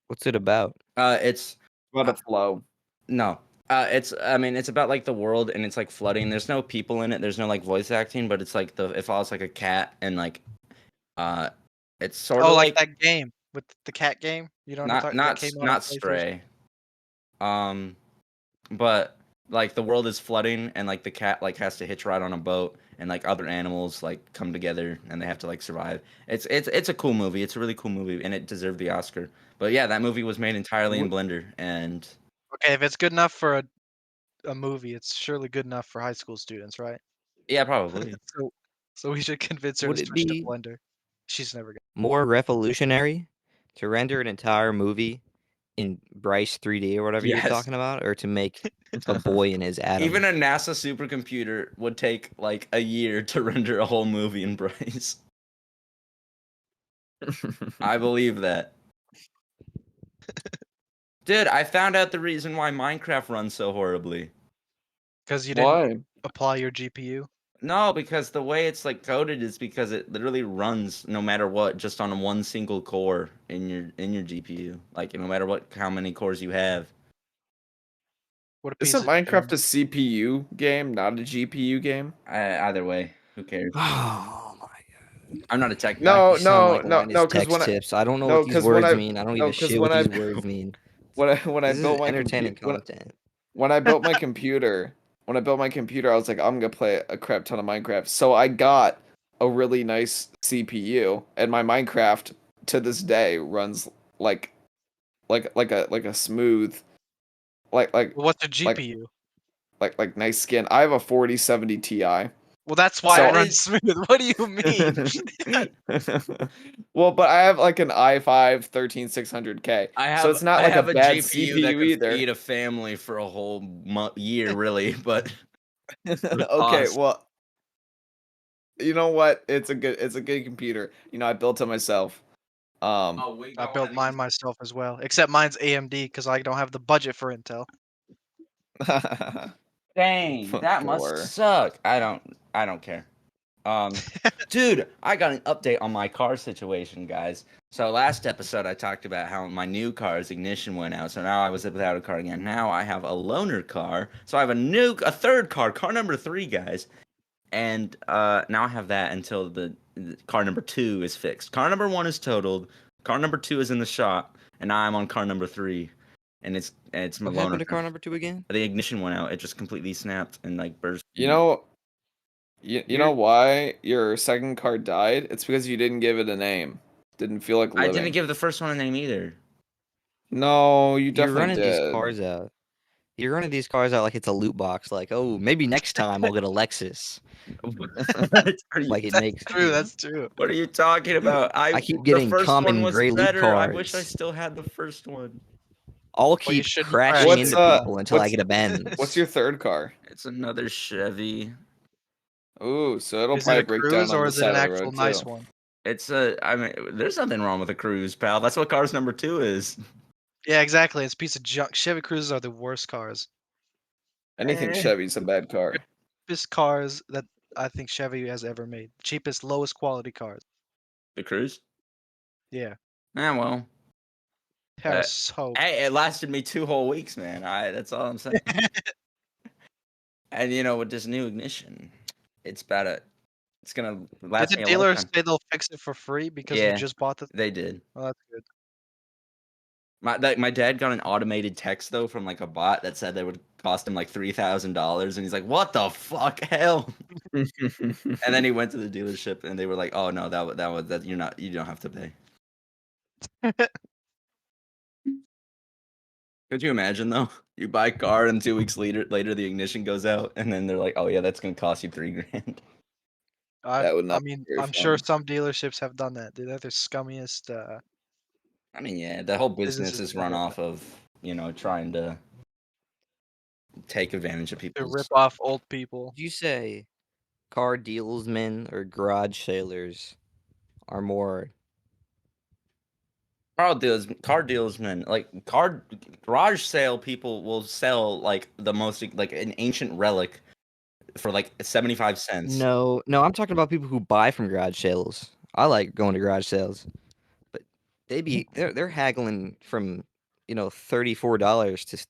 What's it about? It's What a flow. no. I mean, it's about like the world and it's like flooding. There's no people in it. There's no like voice acting, but it's like it follows like a cat and like, it's sort of Oh, like that game with the cat game. You know, what I'm talking- that came out on not PlayStation? Stray. But like the world is flooding and like the cat like has to hitch ride on a boat and like other animals like come together and they have to like survive. It's a cool movie. It's a really cool movie and it deserved the Oscar. But yeah, that movie was made entirely in Blender and Okay, if it's good enough for a movie, it's surely good enough for high school students, right? yeah, probably. So we should convince her Would to it switch to be- Blender. She's never gonna. More revolutionary to render an entire movie in Bryce 3D or whatever Yes. you're talking about, or to make a boy in his atom? Even a NASA supercomputer would take like a year to render a whole movie in Bryce. I believe that. Dude, I found out the reason why Minecraft runs so horribly. Because you didn't Why? apply your GPU. No, because the way it's like coded is because it literally runs no matter what, just on one single core in your GPU. Like no matter what, how many cores you have. What a piece Isn't of Minecraft shame. a CPU game, not a GPU game? Either way, who cares? Oh my god! I'm not a tech guy. No, You sound like no, Linus no, 'cause Tech when I- Tips. I don't know no, what these 'cause when words I- mean. I don't no, give a 'cause shit when what I- these words mean. When I This built is my entertaining computer, content. when I built my computer, I was like, I'm gonna play a crap ton of Minecraft. So I got a really nice CPU, and my Minecraft to this day runs like a smooth, like What's a like- GPU? like nice skin. I have a 4070 Ti. Well, that's why So- it runs smooth. What do you mean? Well, but I have like an i5 13600K. I have, so it's not I like have a bad GPU CPU that could either. feed a family for a whole year, really. But Okay, cost. well, you know what? It's a good computer. You know, I built it myself. I built mine myself as well. Except mine's AMD because I don't have the budget for Intel. Dang, that Poor. must suck. I don't care. Dude, I got an update on my car situation, guys. So last episode I talked about how my new car's ignition went out, so now I was without a car again. Now I have a loaner car, so I have a third car number 3, guys. And now I have that until the car number 2 is fixed. Car number 1 is totaled. Car number 2 is in the shop, and now I'm on car number 3, and it's my What loaner happened to car. car number 2 again? The ignition went out. It just completely snapped and like burst. You know, you know why your second car died? It's because you didn't give it a name. Didn't feel like I living. didn't give the first one a name either. No, you You're definitely running these did. cars out. You're running these cars out like it's a loot box. Like, oh, maybe next time I'll get a Lexus. What are you, Like it makes. True, that's true. what are you talking about? I keep The getting first one common was gray loot better. I wish I cars. still had the first one. I'll Well, you keep shouldn't crashing crash What's into people until I what's get a Benz. what's your third car? It's another Chevy. Ooh, so it'll Is it probably a break down cruise on or the is it side an of the actual road nice too. one? I mean, there's nothing wrong with a cruise, pal. That's what Cars number 2 is. Yeah, exactly. It's a piece of junk. Chevy Cruises are the worst cars. Anything Eh. Chevy's a bad car. Cheapest cars that I think Chevy has ever made. Cheapest, lowest quality cars. The cruise? Yeah, Well. they are Uh, so. Hey, it lasted me 2 whole weeks, man. That's all I'm saying. And with this new ignition, it's gonna Did last the me a dealer lifetime. say they'll fix it for free because you Yeah, just bought the? they did. Oh, that's good. My dad got an automated text though from like a bot that said they would cost him like $3,000, and he's like, "What the fuck, hell?" And then he went to the dealership, and they were like, "Oh no, that you don't have to pay." Could you imagine though? You buy a car, and 2 weeks later the ignition goes out, and then they're like, "Oh yeah, that's gonna cost you $3,000." That would I not be mean, very I'm sure fun. some dealerships have done that. Dude, they're the scummiest I mean, yeah, the whole business businesses is run ever off of trying to take advantage of to people's. rip off old people. Would you say car dealsmen or garage sailors are more? Car dealsmen, like garage sale people will sell like the most like an ancient relic for like 75 cents. No, I'm talking about people who buy from garage sales. I like going to garage sales, but they're haggling from $34 to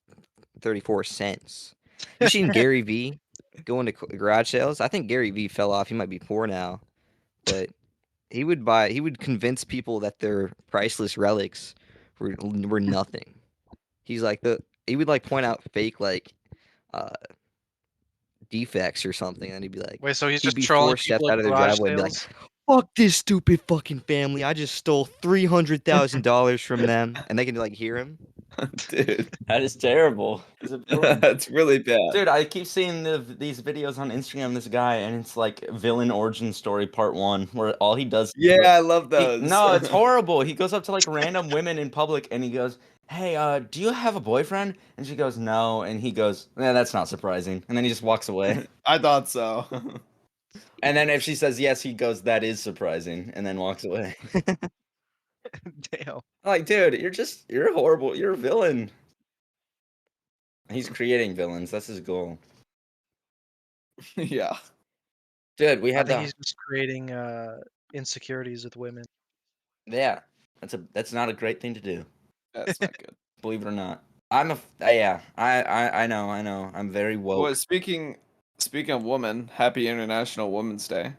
34 cents. You seen Gary V going to garage sales? I think Gary V fell off. He might be poor now, but he would convince people that their priceless relics were nothing. He's like he would like point out fake like uh defects or something, and he'd be like Wait, so he's he'd just be trolling four steps people at out of their garage driveway and be like, sales? "Fuck this stupid fucking family! I just stole $300,000 from them," and they can like hear him. Dude, That is terrible. He's a villain. that's really bad. Dude, I keep seeing these videos on Instagram. This guy, and it's like villain origin story part 1, where all he does. Yeah, I love those. No, it's horrible. He goes up to like random women in public, and he goes, "Hey, do you have a boyfriend?" And she goes, "No," and he goes, "Yeah, that's not surprising." And then he just walks away. I thought so. And then if she says yes, he goes, "That is surprising," and then walks away. Damn. Like, dude, you're horrible. You're a villain. He's creating villains. That's his goal. Yeah. Dude, we I had think the he's just creating insecurities with women. yeah. That's not a great thing to do. That's not good. Believe it or not. Yeah. I know. I'm very woke. Well, speaking of women, happy International Women's Day.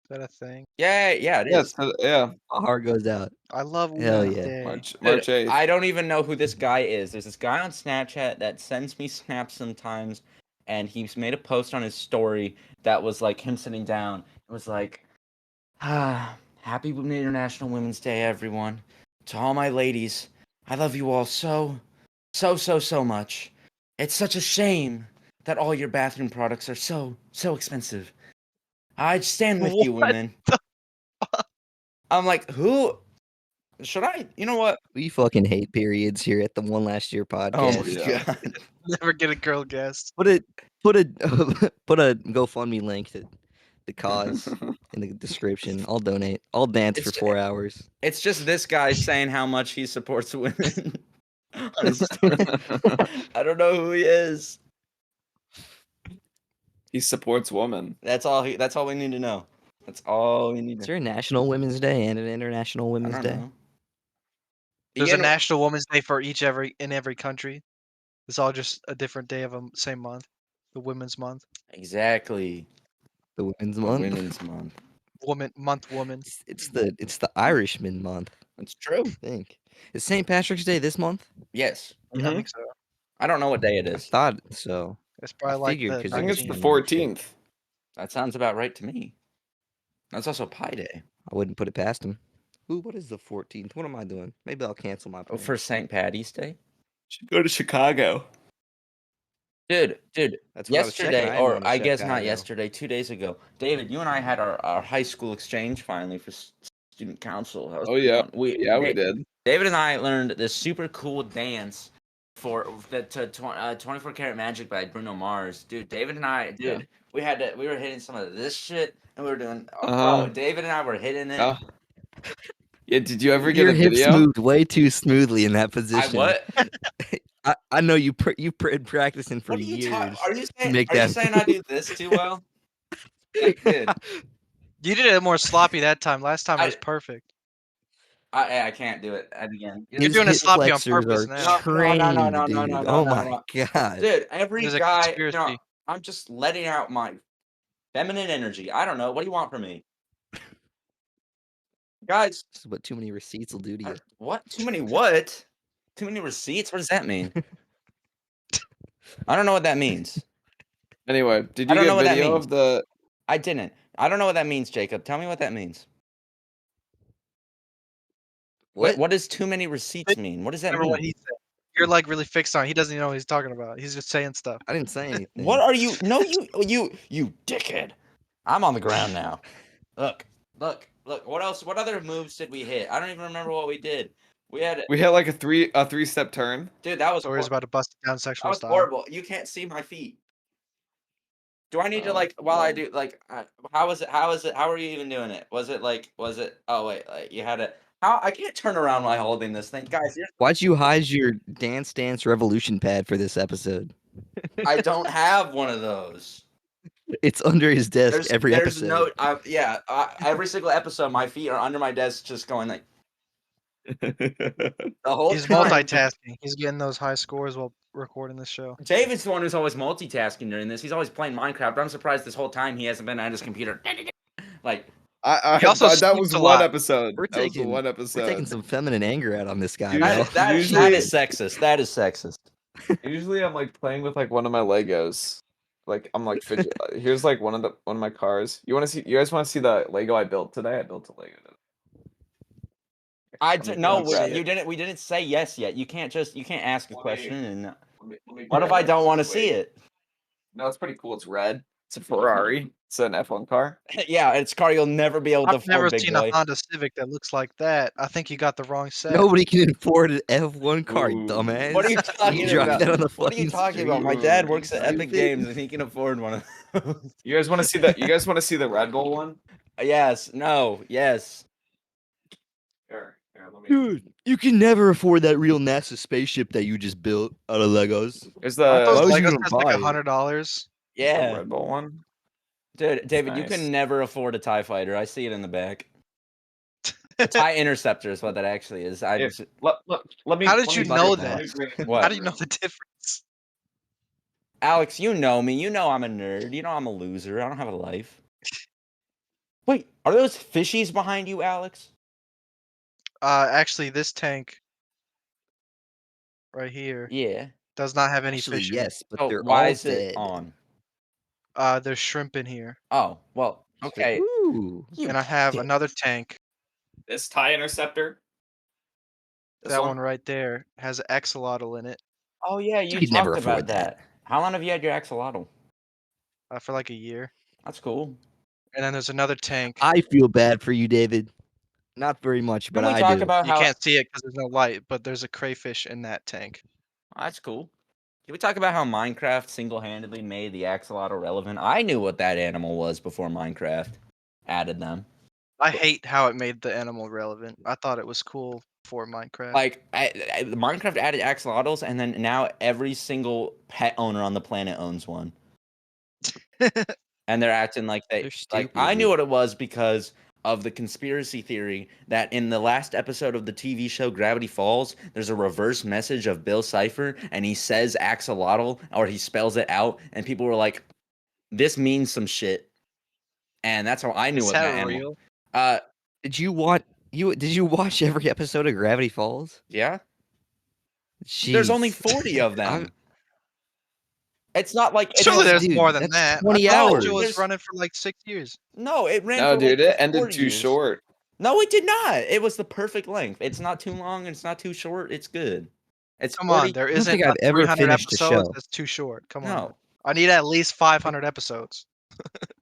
Is that a thing? Yeah, it is. Yeah. My heart goes out. I love Hell Women's yeah. Day. March Dude, 8th. I don't even know who this guy is. There's this guy on Snapchat that sends me snaps sometimes, and he's made a post on his story that was like him sitting down. It was like, happy International Women's Day, everyone. To all my ladies, I love you all so much. It's such a shame that all your bathroom products are so expensive. I stand with you, What women. I'm like, who? Should I? You know what? We fucking hate periods here at the One Last Year Oh podcast. my Yeah. god. Never get a girl guest. Put a put a GoFundMe link to the cause in the description. I'll donate. I'll dance for It's- 4 hours. It's just this guy saying how much he supports women. On his I don't know who he is. He supports women. That's all we need to know. That's all we need Is to there a National Women's Day and an International I Women's don't Day? know. There's You a know- National Women's Day for in every country. It's all just a different day of a same month. The Women's Month. Exactly. The Women's The Month. Women's Month. Woman. It's the Irishman month. That's true. I think. Is St. Patrick's Day this month? Yes. Yeah, I think so. I don't know what day it I is. thought so. It's probably like figured the 'cause I think it's the 19th. 14th. That sounds about right to me. That's also Pi Day. I wouldn't put it past him. Ooh, what is the 14th? What am I doing? Maybe I'll cancel my plan. For St. Patty's Day. Should go to Chicago. Dude, That's what I was checking. yesterday, I am going or to I guess not Chicago. yesterday, 2 days ago, David, you and I had our high school exchange finally for student council. That was Oh pretty yeah, fun. we did. David and I learned this super cool dance for the 24 Karat Magic by Bruno Mars. Dude, David and I, Yeah. we were hitting some of this shit, and we were doing. Uh-huh. Oh, David and I were hitting it. Oh. Yeah, did you ever get Your a hips video? moved way too smoothly in that I position. what? I know you've been practicing for What are you years. Are you to saying? make Are you that saying I do this too well? Like, dude, You did it more sloppy that time. Last time it was I- perfect. I can't do it again. You're His doing it hip sloppy on flexors purpose are now. trained, dude. No, Oh no, my no. god. Dude, every There's a guy, conspiracy. I'm just letting out my feminine energy. I don't know. What do you want from me? Guys, This is what too many receipts will do to you. what? Too many what? Too many receipts? What does that mean? I don't know what that means. Anyway, did I you don't get know what that video means. of the? I didn't. I don't know what that means, Jacob. Tell me what that means. What? What does too many receipts mean? What does that Remember what mean? he said. You're like really fixed on it. He doesn't even know what he's talking about. He's just saying stuff. I didn't say anything. What are you? No, you dickhead. I'm on the ground now. Look. What else? What other moves did we hit? I don't even remember what we did. We had, like a three-step turn. dude. That was So he's about to bust it down that sexual was style. horrible. You can't see my feet. Do I need to like while I do like? How was it? How were you even doing it? Was it? Oh wait, like you had it. How I can't turn around while holding this thing, guys. Why'd you hide your Dance Revolution pad for this episode? I don't have one of those. It's under his desk every There's episode. every single episode, my feet are under my desk, just going like the whole He's time. multitasking. He's getting those high scores while recording this show. David's the one who's always multitasking during this. He's always playing Minecraft. I'm surprised this whole time he hasn't been at his computer. Like, He also that was sleeps a one lot. episode. We're That was the taking one we're episode. taking some feminine anger out on this guy, Dude, bro. that Usually- is sexist. That is sexist. Usually, I'm like playing with like one of my Legos. Like I'm like fidget. Here's like one of my cars. You want to see? You guys want to see the Lego I built today? I built a Lego today. No, grab it. you didn't. We didn't say yes yet. You can't ask a Let me- question and. Let me What if grab I it. don't want to see Wait. it? No, it's pretty cool. It's red. It's a Ferrari. It's an F1 car. Yeah, it's a car you'll never be able to I've never afford, big seen boy. a Honda Civic that looks like that. I think you got the wrong set. Nobody can afford an F1 car, Ooh. dumbass. What are you talking drive about? that on the What are you fucking talking about? street. My dad works at Stupid. Epic Games and he can afford one of those. You guys want to see that? You guys want to see the Red Bull one? Yes. No. Yes. Here, let me. Dude, you can never afford that real NASA spaceship that you just built out of Legos. Here's Aren't those Why would you Legos gonna cost like buy it? $100? the Yeah. Red Bull one. Dude, David, you nice. can never afford a TIE fighter. I see it in the back. A TIE Interceptor is what that actually is. Here, let me. How did let you me- know let me that? bring it- What? How do you know the difference? Alex, you know me. You know I'm a nerd. You know I'm a loser. I don't have a life. Wait, are those fishies behind you, Alex? Actually, this tank right here Yeah. does not have any Actually, fish in it. yes, but So they're why all is it dead. on? There's shrimp in here, Oh, well, okay. Ooh. and I have dick. another tank. This TIE Interceptor. This That one right there has an axolotl in it Oh yeah, you You'd never talked about afford that. How long have you had your axolotl? for like a year. That's cool. And then there's another tank. I feel bad for you, David. Not very much, but Can we I talk do. about You how can't see it because there's no light, but there's a crayfish in that tank. that's cool. Can we talk about how Minecraft single-handedly made the axolotl relevant? I knew what that animal was before Minecraft added them. I hate how it made the animal relevant. I thought it was cool for Minecraft. Like Minecraft added axolotls, and then now every single pet owner on the planet owns one. And they're acting like They're like stupid, I knew dude. what it was because of the conspiracy theory that in the last episode of the TV show Gravity Falls, there's a reverse message of Bill Cipher, and he says axolotl, or he spells it out, and people were like, "This means some shit," and that's how I knew Is what that that animal. real? Did you watch every episode of Gravity Falls? Yeah. There's only Jeez. 40 of them. It's not like Surely there's dude, more than that's that. 20 I thought hours. it was There's- running for like 6 years. No, it ran No, for dude, like it ended 4 too years. short. No, it did not. It was the perfect length. It's not too long and it's not too short. It's good. It's Come 40. on, there I don't isn't think I've ever 300 finished a episodes. show. That's too short. Come on. No. I need at least 500 episodes.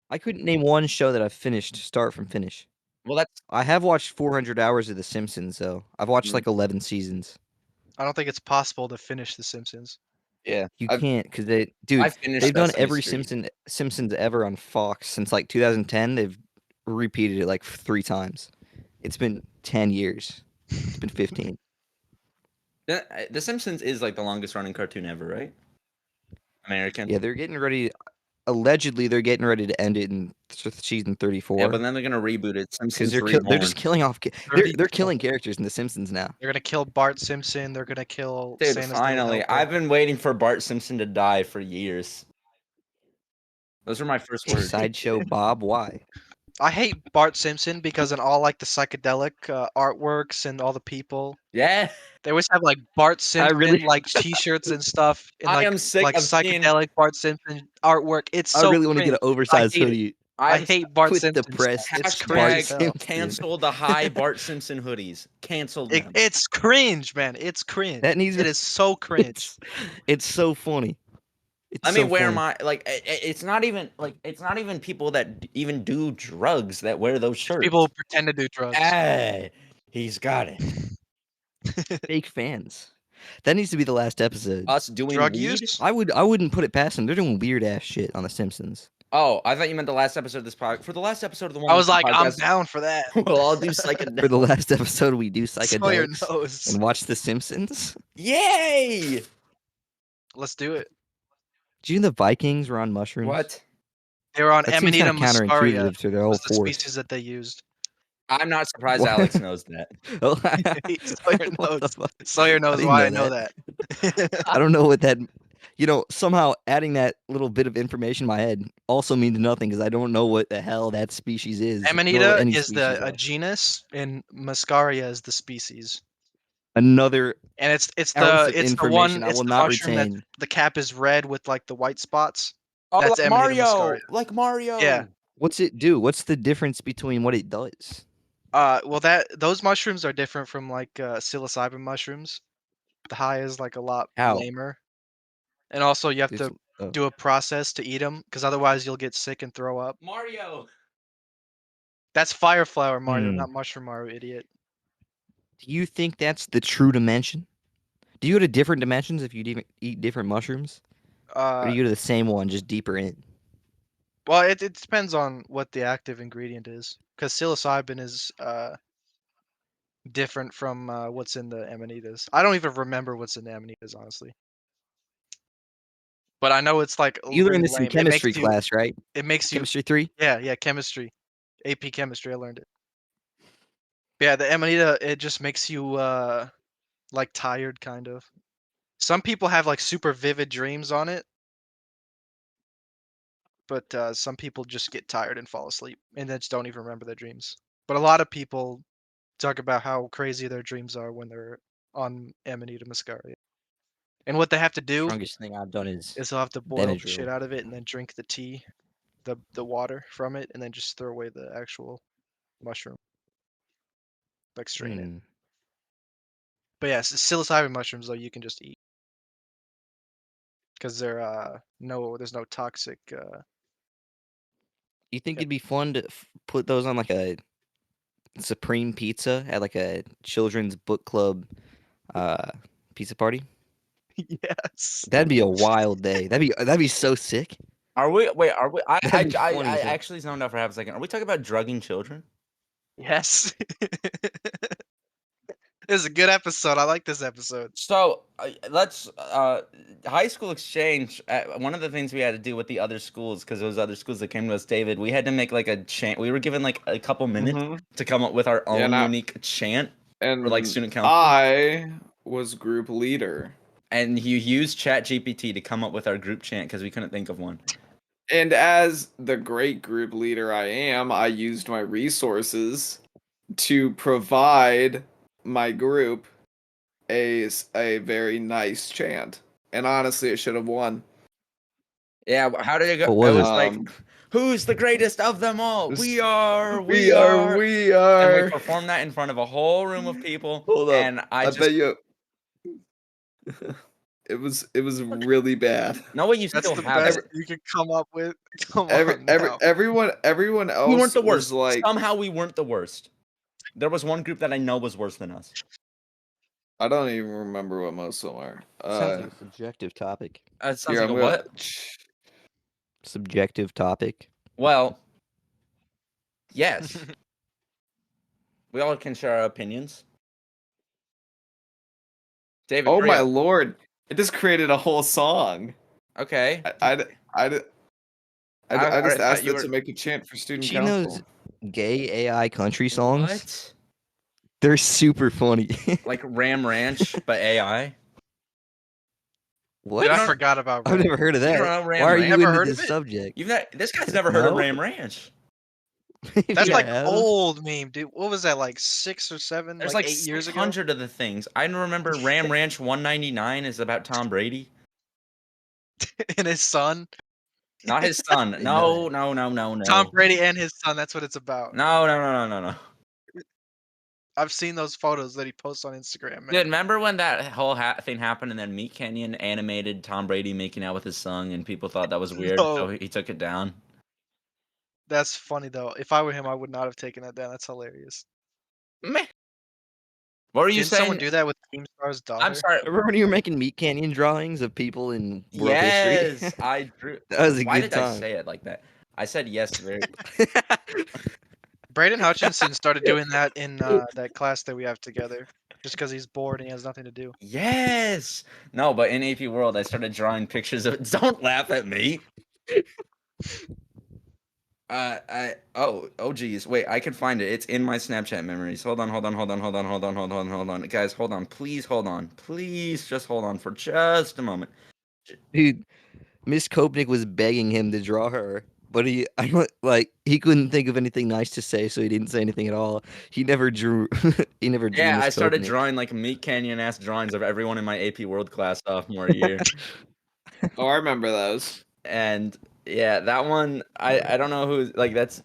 I couldn't name one show that I've finished start from finish. Well, that's I have watched 400 hours of The Simpsons, though. I've watched like 11 seasons. I don't think it's possible to finish The Simpsons. yeah. You I've- can't, because dude, I finished they've done Sesame every Street. Simpsons ever on Fox since like 2010. They've repeated it like 3 times. It's been 10 years. It's been 15. The Simpsons is like the longest running cartoon ever, right? American. Yeah, they're getting ready. Allegedly, they're getting ready to end it in season 34. Yeah, but then they're gonna reboot it. because Simpsons they're Reborn. just killing off. They're killing characters in The Simpsons now. They're gonna kill Bart Simpson. They're gonna kill Dude, Santa's little finally. helper. I've been waiting for Bart Simpson to die for years. Those are my first words. Sideshow Bob, why? I hate Bart Simpson because in all like the psychedelic artworks and all the people, Yeah. they always have like Bart Simpson really- like T-shirts and stuff, and I like am sick like of seeing- psychedelic Bart Simpson artwork. It's I so really want to get an cringe. oversized hate it. hoodie. I I'm hate Bart with Simpson. depressed It's Hashtag cringe as hell. Simpson. cancel the high Bart Simpson hoodies. Cancel them. It's cringe, man. It's cringe. That needs It is so cringe. It's so funny. It's Let me so wear funny. my like. It's not even people that even do drugs that wear those shirts. People who pretend to do drugs. Hey, he's got it. fake fans. That needs to be the last episode. Us doing Drug weed? use? I wouldn't put it past them. They're doing weird ass shit on The Simpsons. Oh, I thought you meant the last episode of this podcast. For the last episode of the one, I was like, I'm podcast, down for that. we'll all do For the psychedelics. last episode, we do Sawyer psychedelics knows. and watch The Simpsons. Yay! Let's do it. Do you know the Vikings were on mushrooms? What? They were on That seems Amanita kind of muscaria. counterintuitive to their whole Was the force. species that they used. I'm not surprised What? Alex knows that. Oh, Sawyer what the knows. fuck? Sawyer knows didn't why know I know that. I don't know what that. Somehow adding that little bit of information in my head also means nothing because I don't know what the hell that species is. nor what Amanita any is species a are. genus, and muscaria is the species. Another And it's ounce the of it's the one information I it's will the not mushroom that retain. the cap is red with like the white spots. Oh, That's like Amanita Mario! muscaria. Like Mario! Yeah. What's it do? What's the difference between what it does? Well, those mushrooms are different from like psilocybin mushrooms. The high is like a lot How? lamer, and also you have There's- to oh. do a process to eat them because otherwise you'll get sick and throw up. Mario! That's fire flower Mario, Hmm. not mushroom Mario, idiot. Do you think that's the true dimension? Do you go to different dimensions if you eat different mushrooms? Or do you go to the same one, just deeper in? Well, it depends on what the active ingredient is, because psilocybin is different from what's in the amanitas. I don't even remember what's in the amanitas, honestly. But I know it's like You learned really this in lame. chemistry class, right? It makes you Chemistry 3? yeah, chemistry. AP chemistry, I learned it. But yeah, the amanita, it just makes you like tired kind of. Some people have like super vivid dreams on it. But some people just get tired and fall asleep and then just don't even remember their dreams. But a lot of people talk about how crazy their dreams are when they're on Amanita muscaria. And what they have to do Strongest thing I've done is is they'll have to boil the Benadryl. shit out of it and then drink the tea, the water from it, and then just throw away the actual mushroom. Like strain it. Hmm. But yeah, psilocybin mushrooms though you can just eat. Because they're there's no toxic You think it'd be fun to put those on like a supreme pizza at like a children's book club pizza party? Yes. That'd be a wild day. That'd be so sick. Are we? Wait, are we? I That'd be funny as hell. actually zoned out for half a second. Are we talking about drugging children? Yes. This is a good episode. I like this episode. So let's high school exchange. One of the things we had to do with the other schools, because those other schools that came to us, David, we had to make like a chant. We were given like a couple minutes to come up with our Yeah, own not- unique chant And for like student council. I was group leader. And you used ChatGPT to come up with our group chant because we couldn't think of one. And as the great group leader I am, I used my resources to provide my group a very nice chant. And honestly, it should have won. Yeah, how did it go? What was It it? was like, Who's the greatest of them all? We are. We are. And we performed that in front of a whole room of people. Hold up. And I just bet you. It was really bad. no way you That's still the have best it. you could come up with. Come on now. Everyone else We weren't the was worst. like, Somehow we weren't the worst. There was one group that I know was worse than us. I don't even remember what most of them are. Sounds like a subjective topic. It sounds Here, like I'm a gonna. what? Subjective topic. Well, yes. We all can share our opinions. David, Oh hurry my up. lord! It just created a whole song. Okay. I just thought asked you it were- to make a chant for student She council. knows gay AI country songs. What? They're super funny. Like Ram Ranch, but AI? What? Dude, I don't- forgot about I've Ram. never heard of You that. don't know Ram Why are Ranch? you Never into heard of this it? subject? This guy's never heard of No. Ram Ranch. Maybe That's I like have. old meme, dude. What was that, like 6 or 7, There's like like 8 years ago? 600 of the things. I remember Ram Ranch 199 is about Tom Brady. And his son. Not his son. I No, know no. Tom Brady and his son, that's what it's about. No. I've seen those photos that he posts on Instagram, man. Dude, remember when that whole thing happened and then Meat Canyon animated Tom Brady making out with his son and people thought that was weird, No. so he took it down? That's funny though. If I were him, I would not have taken that down. That's hilarious. Meh. What were you Didn't saying? someone do that with Keemstar's daughter? I'm sorry. Remember when you were making Meat Canyon drawings of people in world history? Yes, I drew. That was a Why good did I time. say it like that? I said yes very. Braden Hutchinson started doing that in that class that we have together, just because he's bored and he has nothing to do. Yes. No, but in AP World, I started drawing pictures of. Don't laugh at me. Oh geez, wait, I can find it. It's in my Snapchat memories. Hold on, guys, hold on, please, just hold on for just a moment. Dude, Miss Kopnick was begging him to draw her, but he couldn't think of anything nice to say, so he didn't say anything at all. He never drew. He never drew. Yeah, Miss I started Kopnick. drawing like Meat Canyon ass drawings of everyone in my AP World class sophomore year. Oh, I remember those. And yeah, that one I don't know who's like that's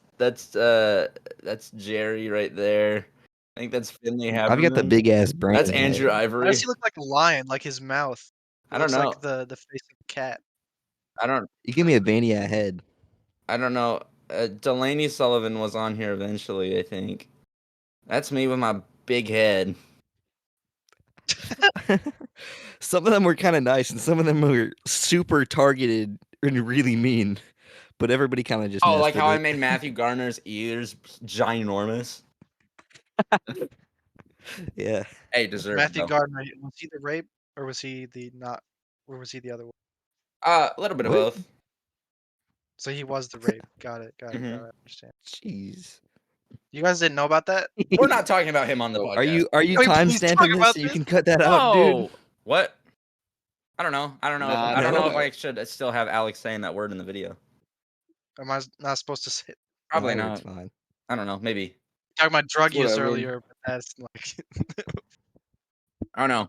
Jerry right there. I think that's Finley I've got the Haberman. big ass brain. That's head. Andrew Why Ivory. does he look like a lion, like his mouth? I don't Looks like know. the face of a cat. You give me a Vania head. I don't know. Delaney Sullivan was on here eventually, I think. That's me with my big head. Some of them were kind of nice, and some of them were super targeted and really mean. But everybody kind of just. Oh, messed like with how it. I made Matthew Garner's ears ginormous. Yeah. Hey, deserve Matthew though. Gardner, was he the rape or was he the not? Or was he the other one? A little bit of What? both. So he was the rape. Got it. Got Mhm. it. I understand. Jeez. You guys didn't know about that? We're not talking about him on the podcast. Are you Can we time please talk stamping this about so you this? can cut that out, dude? No. What? I don't know. I don't know. Nah, I don't know no. if I should still have Alex saying that word in the video. Am I not supposed to say it? Probably No, not. It's fine. I don't know. Maybe. Talking about drug use Whatever. earlier, but that's like I don't know.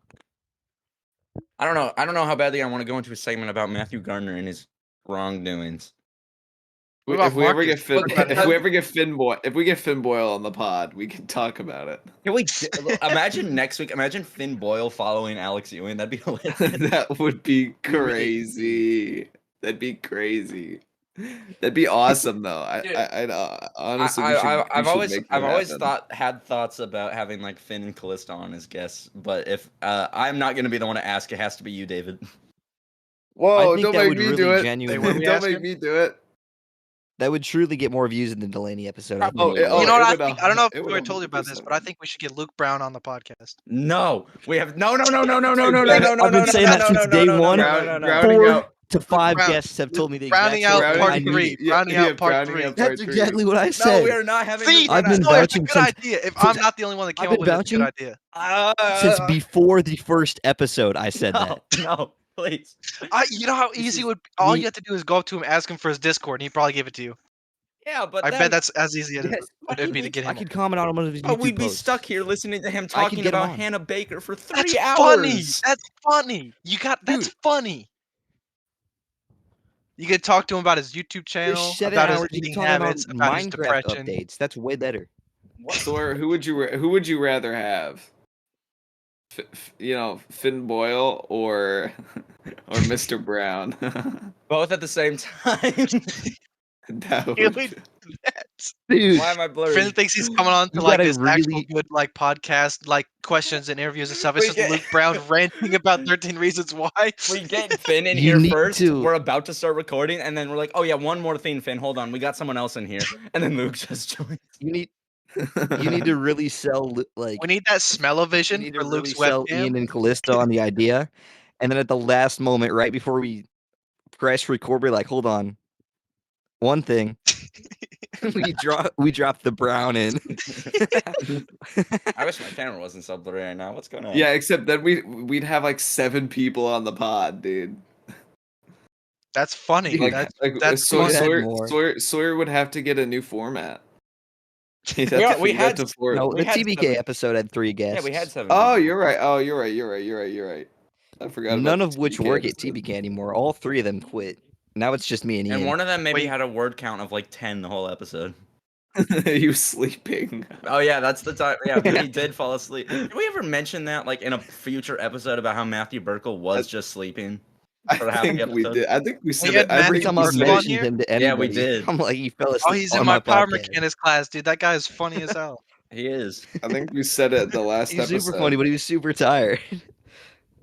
I don't know how badly I want to go into a segment about Matthew Gardner and his wrongdoings. What about If we ever Marcus? get Finn, What about if him? we ever get Finn Boyle on the pod, we can talk about it. Can we imagine next week? Imagine Finn Boyle following Alex Ewing. That'd be hilarious. That would be crazy. That'd be crazy. That'd be awesome, though. Dude, Honestly, we should I've always had thoughts about having like Finn and Callista on as guests, but if I'm not gonna be the one to ask, it has to be you, David. Whoa! think Don't that make would me really do it. genuinely- Don't make me do it. That would truly get more views than the Delaney episode. I Probably think. would. You know what I it would think? I don't know if it would Corey told you about this, 100% but I think we should get Luke Brown on the podcast. No, we have no. I've been saying that since day one. Rounding 4 out. to 5 Round- guests have told me the exact Rounding same out thing. part I knew three. it. Yeah, Rounding yeah, out part rounding three. out That's part three. exactly what I No, said. we are not having. See, Luke I've Brown been on. no, it's a vouching good since- idea. If since- I'm not the only one that I've came been up with it, it's a good vouching- idea. Since before the first episode, I said that. No, please. You know how easy it would be? All you have to do is go up to him, ask him for his Discord, and he'd probably give it to you. Yeah, but I then, bet that's as easy as Yes, it would be to get I him. could comment on one of his But YouTube we'd be posts. stuck here listening to him I could talking get him about on. Hannah Baker for 3 That's hours. funny. That's funny. That's Dude. funny. You could talk to him about his YouTube For channel, 7 about his hours, you eating talking about habits, about his Minecraft depression. updates. That's way better. What? Sawyer, who would you rather have? Finn Boyle or Mr. Brown? Both at the same time. That Really? would- Dude, Why am I blurry? Finn thinks he's coming on to You like gotta this actual really- good like podcast, like questions and interviews and stuff. It's We just get- Luke Brown ranting about 13 Reasons Why. We get Finn in You here need first. to- We're about to start recording, and then we're like, "Oh yeah, one more thing, Finn. Hold on, we got someone else in here." And then Luke just joins. you need to really sell like We need that you smell-o-vision need for to really Luke's sell webcam. Ian and Callisto on the idea, and then at the last moment, right before we press record, we're like, hold on, one thing. we drop the brown in. I wish my camera wasn't so blurry right now. What's going on? Yeah, except then we'd have like 7 people on the pod, dude. That's funny. Dude, That's funny. Sawyer would have to get a new format. He'd have to We figure out had the for- No, We the had TBK 7. episode had 3 guests. Yeah, we had 7. Oh, people. you're right. Oh, you're right. I forgot. None about of the which TBK work at episode. TBK anymore. All 3 of them quit. Now it's just me and Ian. And one of them maybe Wait. had a word count of like 10 the whole episode. You sleeping? Oh yeah, that's the time. Yeah, he did fall asleep. Did we ever mention that like in a future episode about how Matthew Burkle was just sleeping? For half the I think we episode? did. I think we said had it. Matthew Every I time think I've we Burkle said on it. mentioned here? him to Yeah, we anybody, did. I'm like, he fell Oh, asleep he's on in my power podcast. mechanics class, dude. That guy is funny as hell. He is. I think we said it the last He's episode. super funny, but he was super tired.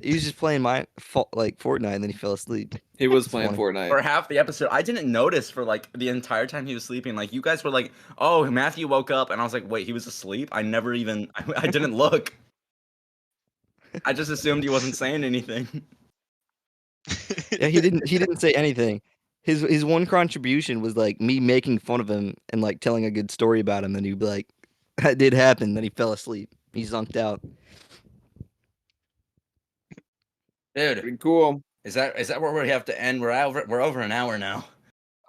He was just playing like Fortnite, and then he fell asleep. He was It's playing funny. Fortnite. For half the episode, I didn't notice for like the entire time he was sleeping. Like you guys were like, "Oh, Matthew woke up," and I was like, "Wait, he was asleep." I never even. I didn't look. I just assumed he wasn't saying anything. Yeah, he didn't say anything. His one contribution was like me making fun of him and like telling a good story about him. Then he'd be like, "That did happen." Then he fell asleep. He zonked out. Dude, Pretty cool. is that where we have to end? We're over an hour now.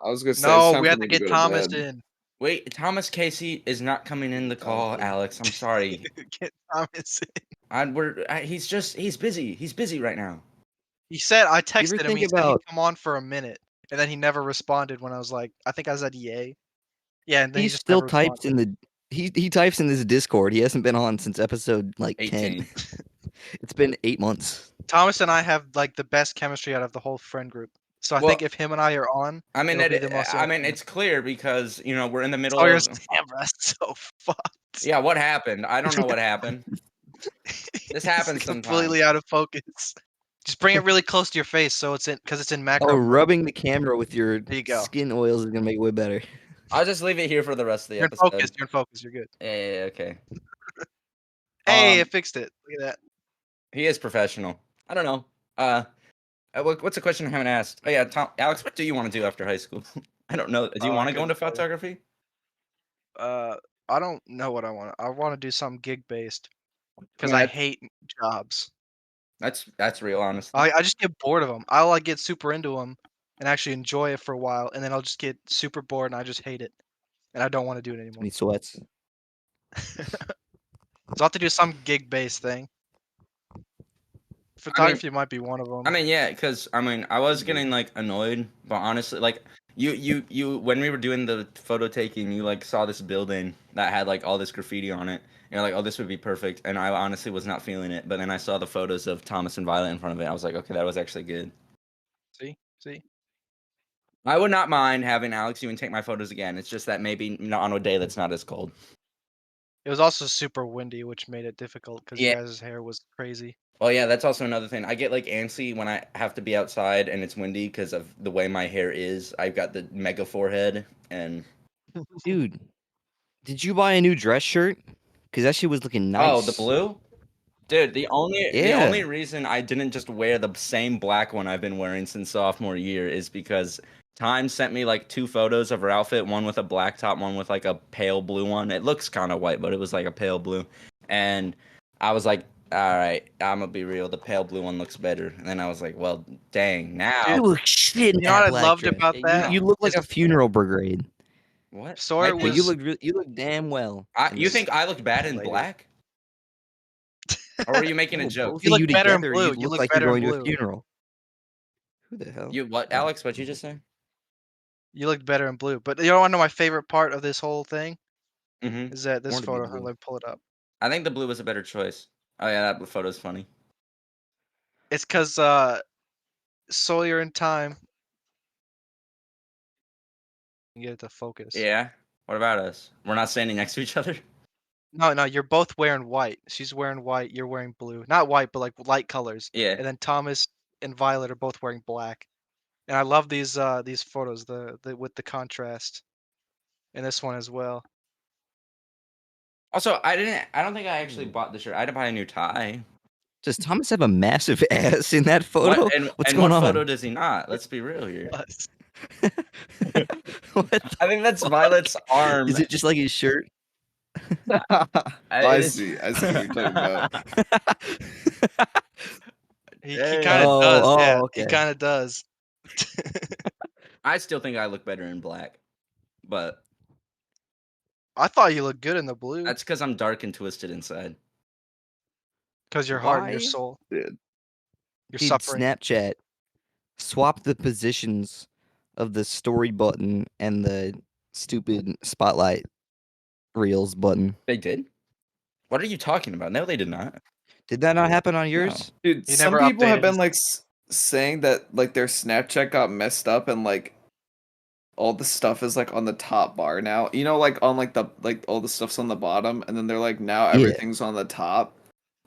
I was gonna say. it's No, time we for have me to get go Thomas bed. in. Wait, Thomas Casey is not coming in the call, Alex. I'm sorry. Get Thomas in. He's busy. He's busy right now. He said I ever texted him. think He said about- he'd come on for a minute, and then he never responded when I was like, I think I said yay. Yeah, and then He he just still never types responded. in the he types in this Discord. He hasn't been on since episode like 18. 10. It's been 8 months. Thomas and I have like the best chemistry out of the whole friend group. So I Well, think if him and I are on, I mean, it'll be the most entertaining. it's clear because we're in the middle Sawyer's of. camera's so fucked. Yeah, what happened? I don't know what happened. This happens It's sometimes. completely out of focus. Just bring it really close to your face so it's in because it's in macro. Oh, mode. rubbing the camera with your There you go. skin oils is gonna make it way better. I'll just leave it here for the rest of the You're in episode. focus. You're in focus. You're good. Yeah, okay. Hey, I Um, fixed it. Look at that. He is professional. I don't know. What's a question I haven't asked? Oh yeah, Alex, what do you want to do after high school? I don't know. Do you want to go into photography? I don't know what I want. I want to do something gig based because I hate jobs. That's real, honestly. I just get bored of them. I'll like get super into them and actually enjoy it for a while, and then I'll just get super bored and I just hate it, and I don't want to do it anymore. He sweats. So I'll have to do some gig based thing. Photography might be one of them. I mean, yeah, because I was getting like annoyed, but honestly, like you when we were doing the photo taking, you like saw this building that had like all this graffiti on it. You're like, oh, this would be perfect, and I honestly was not feeling it. But then I saw the photos of Thomas and Violet in front of it. I was like, okay, that was actually good. See. I would not mind having Alex even take my photos again. It's just that maybe not on a day that's not as cold. It was also super windy, which made it difficult because Yeah. you guys' hair was crazy. Well, yeah, that's also another thing. I get like antsy when I have to be outside and it's windy because of the way my hair is. I've got the mega forehead, and Dude, did you buy a new dress shirt? Because that shit was looking nice. oh, the blue, dude. The only Yeah. reason I didn't just wear the same black one I've been wearing since sophomore year is because Time sent me like 2 photos of her outfit, one with a black top, one with like a pale blue one. It looks kind of white, but it was like a pale blue, and I was like, all right, I'm gonna be real. The pale blue one looks better. And then I was like, well, dang, now You look shit. in You know what that I black loved dress. about that? You look like a funeral brigade. what? Sawyer I Yeah, think- was- you look damn well. in you this. think I looked bad in Later. black? Or are you making a No, joke? both You of look better in together, blue. You You look look like you're better in going to a blue. funeral. Who the hell? You what, Alex? What'd you just say? You looked better in blue. But you don't want to know my favorite part of this whole thing Mm-hmm. is that this Want to be photo. blue. Let me pull it up. I think the blue was a better choice. Oh yeah, that photo's funny. It's because Sawyer and Time. Get it to focus. Yeah. What about us? We're not standing next to each other. No, you're both wearing white. She's wearing white. You're wearing blue. Not white, but like light colors. Yeah. And then Thomas and Violet are both wearing black. And I love these photos, the with the contrast. And this one as well. Also, I don't think I actually bought the shirt. I had to buy a new tie. Does Thomas have a massive ass in that photo? What, and What's and going what on? photo does he not? Let's be real here. What the- I think that's Violet's arm. Is it just like his shirt? I It is- see. I see what you're talking about. He Hey. kind of does. Oh, Yeah, okay. he kind of does. I still think I look better in black, but I thought you looked good in the blue that's because I'm dark and twisted inside. because your heart and your Why soul. Dude. You're Did suffering. Snapchat swap the positions of the story button and the stupid spotlight reels button? They did? What are you talking about? No, they did not. Did that not happen on yours? Dude, He some never people have updated been his- like saying that like their Snapchat got messed up and like all the stuff is like on the top bar now. You know, like on like all the stuff's on the bottom, and then they're like now Yeah. everything's on the top.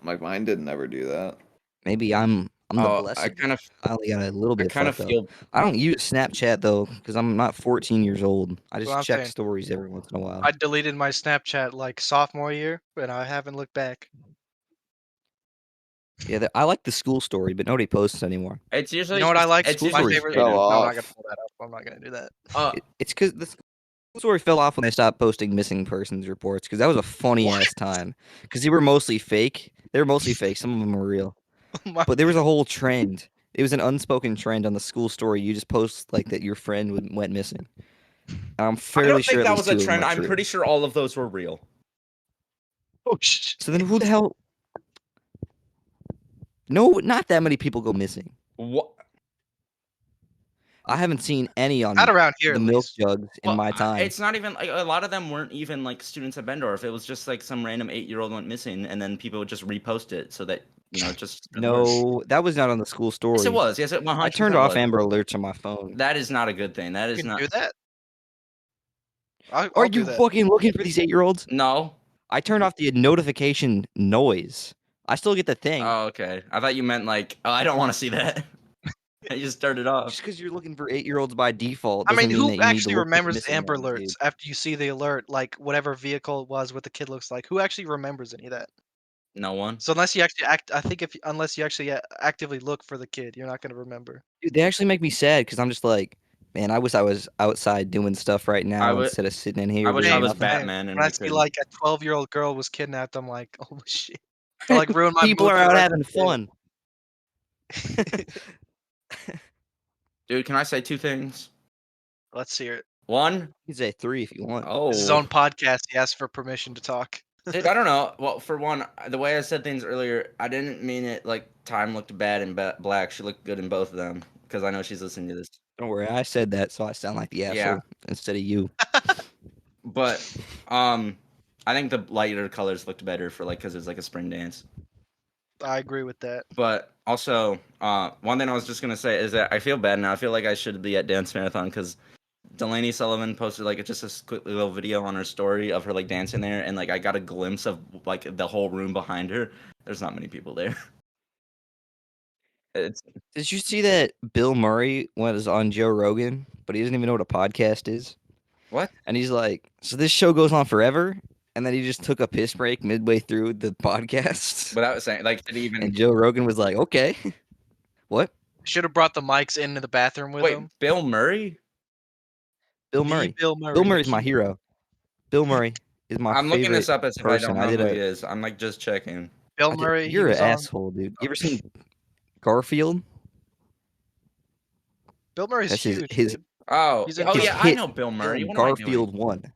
Like mine didn't ever do that. Maybe I'm the Oh, blessed. I kind of only got a little I bit kind of fucked up. feel I don't use Snapchat though because I'm not 14 years old. I just what I'm check saying. stories every once in a while. I deleted my Snapchat like sophomore year, and I haven't looked back. Yeah, I like the school story, but nobody posts anymore. it's usually You know what I just- like? It's School just my stories favorite. fell No, I'm not off. gonna pull that up. I'm not gonna do that. It's because the school story fell off when they stopped posting missing persons reports because that was a funny ass time. Because they were mostly fake. They were mostly fake. Some of them were real. Oh my- But there was a whole trend. It was an unspoken trend on the school story. You just post like that your friend went missing. And I'm I fairly don't sure think at that least was a 2 of them trend. are I'm true. pretty sure all of those were real. Oh shit. So then who the hell? No, not that many people go missing. What? I haven't seen any on Not around here, the at milk least. jugs in my time. It's not even like a lot of them weren't even like students at Bendorf. It was just like some random 8-year-old went missing, and then people would just repost it so that just spread the word. No, that was not on the school story. Yes, it was. Yes, it 100% I turned off was. Amber Alerts on my phone. That is not a good thing. That You is can not. do that. I'll Are do you that. fucking looking for these 8-year-olds? No. I turned off the notification noise. I still get the thing. Oh, okay. I thought you meant like, oh, I don't want to see that. I just turned it off. Just because you're looking for 8-year-olds by default I doesn't mean, mean that who you need to actually look for remembers missing Amber ones, dude. Alerts after you see the alert, like whatever vehicle it was, what the kid looks like? Who actually remembers any of that? No one. So unless you actually I think unless you actually actively look for the kid, you're not gonna remember. Dude, they actually make me sad because I'm just like, man, I wish I was outside doing stuff right now would- instead of sitting in here I wish doing I was nothing. Batman and When I we see could. like a 12-year-old girl was kidnapped, I'm like, oh shit. I like ruin my People mood are for the out rest having of the day. fun. Dude, can I say 2 things? Let's hear it. One. You can say 3 if you want. Oh. This is his own podcast. He asked for permission to talk. Dude, I don't know. Well, for one, the way I said things earlier, I didn't mean it like Time looked bad in black. She looked good in both of them because I know she's listening to this. Don't worry, I said that, so I sound like the asshole Yeah. instead of you. But I think the lighter colors looked better for like because it's like a spring dance. I agree with that. But also, one thing I was just gonna say is that I feel bad now. I feel like I should be at Dance Marathon because Delaney Sullivan posted like just a quick little video on her story of her like dancing there, and like I got a glimpse of like the whole room behind her. There's not many people there. It's Did you see that Bill Murray was on Joe Rogan, but he doesn't even know what a podcast is? what? And he's like, so this show goes on forever? And then he just took a piss break midway through the podcast. Without saying, like, did he even And Joe Rogan was like, okay. What? Should have brought the mics into the bathroom with wait? him. Bill Murray? Bill The Murray. Bill Murray. Bill the Murray's my king. hero. Bill Murray is my I'm favorite looking this up as if I person. don't know did who a- he is. I'm like just checking. Bill Murray. he You're an was on- asshole, dude. You ever seen Garfield? Bill Murray's That's huge. his dude. Oh, He's in oh his yeah, I hit know Bill Murray. film, What am I doing? Garfield 1.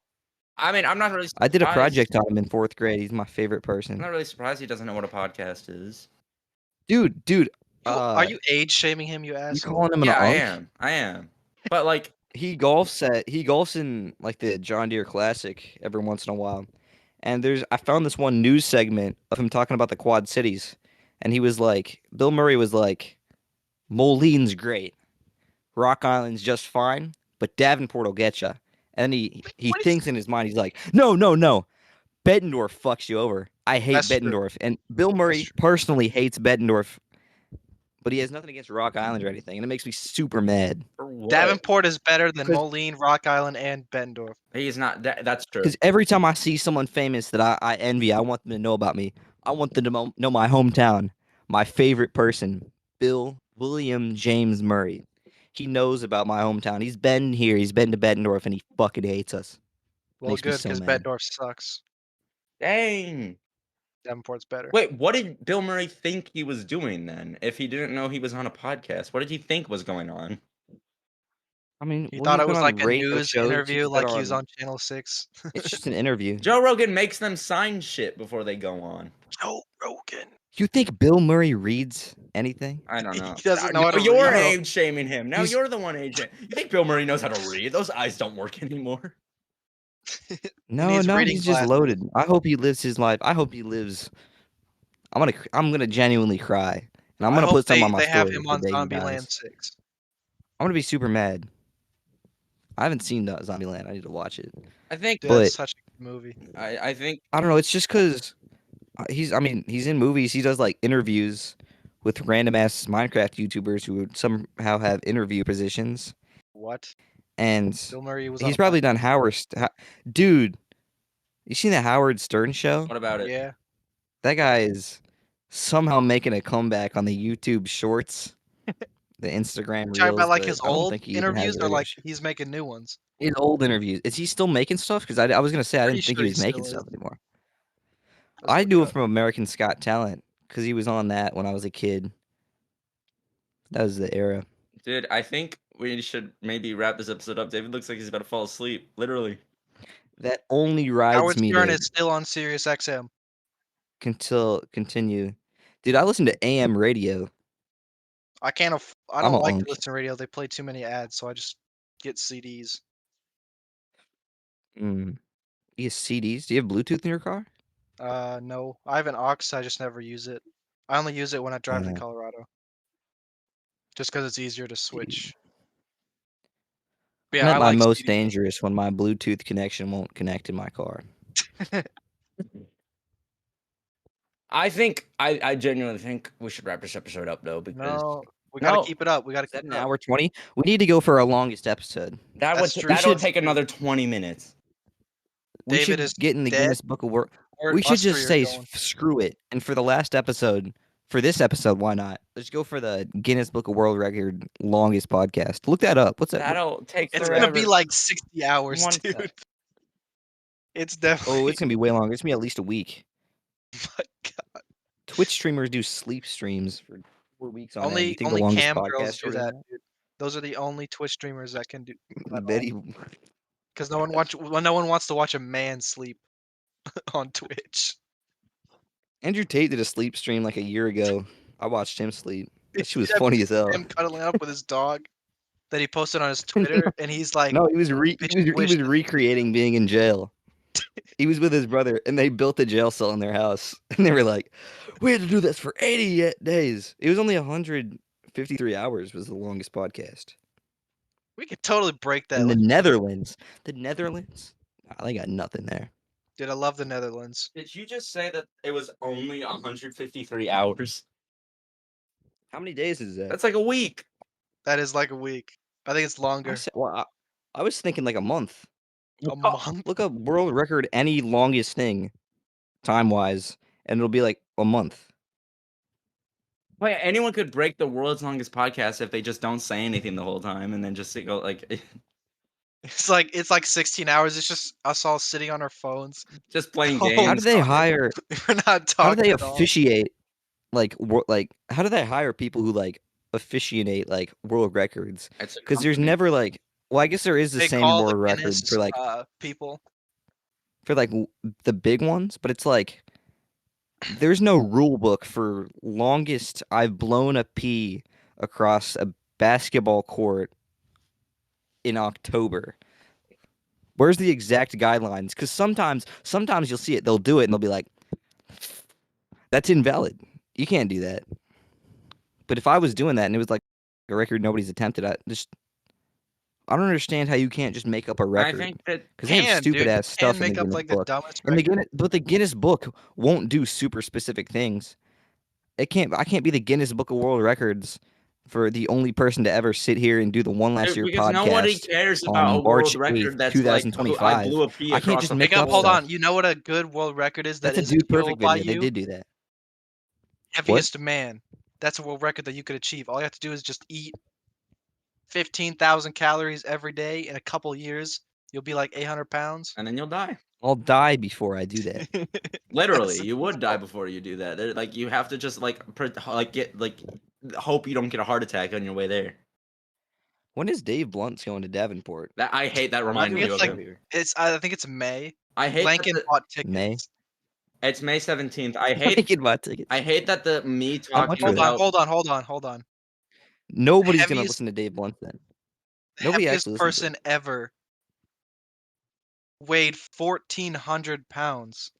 I mean, I'm not really. I did a surprised. project on him in 4th grade. He's my favorite I'm person. not really surprised he doesn't know what a podcast is. Dude, Are you age shaming him? You you asshole. calling him an Yeah, I unk? am. I am. But like, he golfs in like the John Deere Classic every once in a while. And I found this one news segment of him talking about the Quad Cities, and he was like, Bill Murray was like, Moline's great, Rock Island's just fine, but Davenport will get you. And he What is thinks in his mind, he's like, no, no, no, Bettendorf fucks you over. I hate That's true. Bettendorf, and Bill That's Murray true. personally hates Bettendorf, but he has nothing against Rock Island or anything, and it makes me super mad. For what? Davenport is better than 'Cause- Moline, Rock Island, and Bendorf. He's not. That's true. Because every time I see someone famous that I envy, I want them to know about me. I want them to know my hometown, my favorite person, Bill William James Murray. He knows about my hometown. He's been here. He's been to Bettendorf, and he fucking hates us. Well, Makes me good, so because mad. Bendorf sucks. Dang. Davenport's better. Wait, what did Bill Murray think he was doing then? If he didn't know he was on a podcast, what did he think was going on? I mean, He well, thought he's it been was on like a radio news shows. interview, He's been like he was on. on Channel 6. It's just an interview. Joe Rogan makes them sign shit before they go on. Joe Rogan. You think Bill Murray reads anything? I don't know. He doesn't know how to Now you're I don't know. age shaming him. Now He's- you're the one age. You think Bill Murray knows how to read? Those eyes don't work anymore. No, needs no, reading he's just glasses. loaded. I hope he lives his life. I hope he lives. I'm gonna genuinely cry, and I'm I gonna hope put some they, on my they have story him the on day he Zombieland dies. 6. I'm gonna be super mad. I haven't seen Zombieland. I need to watch it. I think. Dude, But- that's such a good movie. I think. I don't know. It's just because he's. I mean, he's in movies. He does like interviews with random ass Minecraft YouTubers who somehow have interview positions, What? and Bill Murray was he's on probably done Dude, you seen the Howard Stern show? What about it? Yeah. That guy is somehow making a comeback on the YouTube Shorts, the Instagram Talking Reels. about like his I don't old think he even has interviews a or radio like show. he's making new ones? His old interviews. Is he still making stuff? Because I was gonna say I Pretty didn't think sure he he was making still stuff is. anymore. Let's I look knew it him up. from American's Got Talent because he was on that when I was a kid. That was the era. Dude, I think we should maybe wrap this episode up. David looks like he's about to fall asleep. Literally. That only rides Howard me Stern to is still on Sirius XM. continue. Dude, I listen to AM radio. I I'm don't a like unk. to listen to radio. They play too many ads, so I just get CDs. Mm. You have CDs? Do you have Bluetooth in your car? No, I have an aux. I just never use it. I only use it when I drive to Colorado, just because it's easier to switch. But I'm yeah, at I my like most CDs. dangerous when my Bluetooth connection won't connect in my car. I think I genuinely think we should wrap this episode up though because No, we gotta No. keep it up. We gotta Is that keep an it up. hour 20? We need to go for our longest episode. That's true. that'll should- take another 20 minutes. We David should is get in the dead, Guinness Book of World. or We should us three just are say going. screw it. And for the last episode, for this episode, why not? Let's go for the Guinness Book of World Record longest podcast. Look that up. What's that? That'll take It's forever. gonna be like 60 hours, One dude. sec. It's definitely. Oh, it's gonna be way longer. It's gonna be at least a week. my God. Twitch streamers do sleep streams for 4 weeks on end. You Only think the only longest cam podcast girls do shorter than that, dude. Those are the only Twitch streamers that can do that? Betty, because no one wants to watch a man sleep on Twitch. Andrew Tate did a sleep stream like a year ago. I watched him sleep. That shit was Yeah, funny as hell. Him cuddling up with his dog that he posted on his Twitter, and he's like, No, he was bitches wish that- recreating being in jail. He was with his brother, and they built a jail cell in their house. And they were like, "We had to do this for 80 days." It was only 153 hours. Was the longest podcast we could totally break that. in the Like, Netherlands. The Netherlands, nah, they got nothing there. dude, I love the Netherlands. Did you just say that it was only 153 hours? How many days is that? That's like a week. That is like a week. I think it's longer. I was thinking like a month. A month. Look up world record any longest thing, time wise, and it'll be like a month. Wait, anyone could break the world's longest podcast if they just don't say anything the whole time and then just go like It's like 16 hours. It's just us all sitting on our phones. just playing Oh, games. How do they sorry. hire? We're not How talking. do they at all. officiate? How do they hire people who like officiate like world records? It's a Because there's company. never like. Well, I guess there is the They same call world the record Guinness, for like people. the big ones, but it's like there's no rule book for longest I've blown a pee across a basketball court in October. Where's the exact guidelines? Because sometimes you'll see it, they'll do it, and they'll be like, "That's invalid. You can't do that." But if I was doing that and it was like a record nobody's attempted, I don't understand how you can't just make up a I record. think that Because they have Can, stupid dude. You ass stuff can in the make up Guinness like the book. dumbest And record. but the Guinness book won't do super specific things. I can't be the Guinness Book of World Records for the only person to ever sit here and do the One Last Year because nobody podcast cares about on a world March record 8th, that's like I 2025. blew a pea I can't across just a make Jacob, up hold football. stuff. on. You know what a good world record is that That's a isn't Dude Perfect killed by video. They you? did do that. Heaviest man. That's a world record that you could achieve. All you have to do is just eat 15,000 calories every day. In a couple years, you'll be like 800 pounds. And then you'll die. I'll die before I do that. Literally, That's you would die simple. before you do that. Like you have to just get hope you don't get a heart attack on your way there. When is Dave Blunt's going to Davenport? That I hate that I'm not reminding doing you a of show it. here. I think it's May. I hate that Blanken bought May. tickets. it's May 17th. I Making my tickets. hate that the me How much talking are they? Hold about on. Nobody's gonna Heaviest, listen to Dave Blunt then. the Nobody heaviest actually listens to him. person ever weighed 1,400 pounds.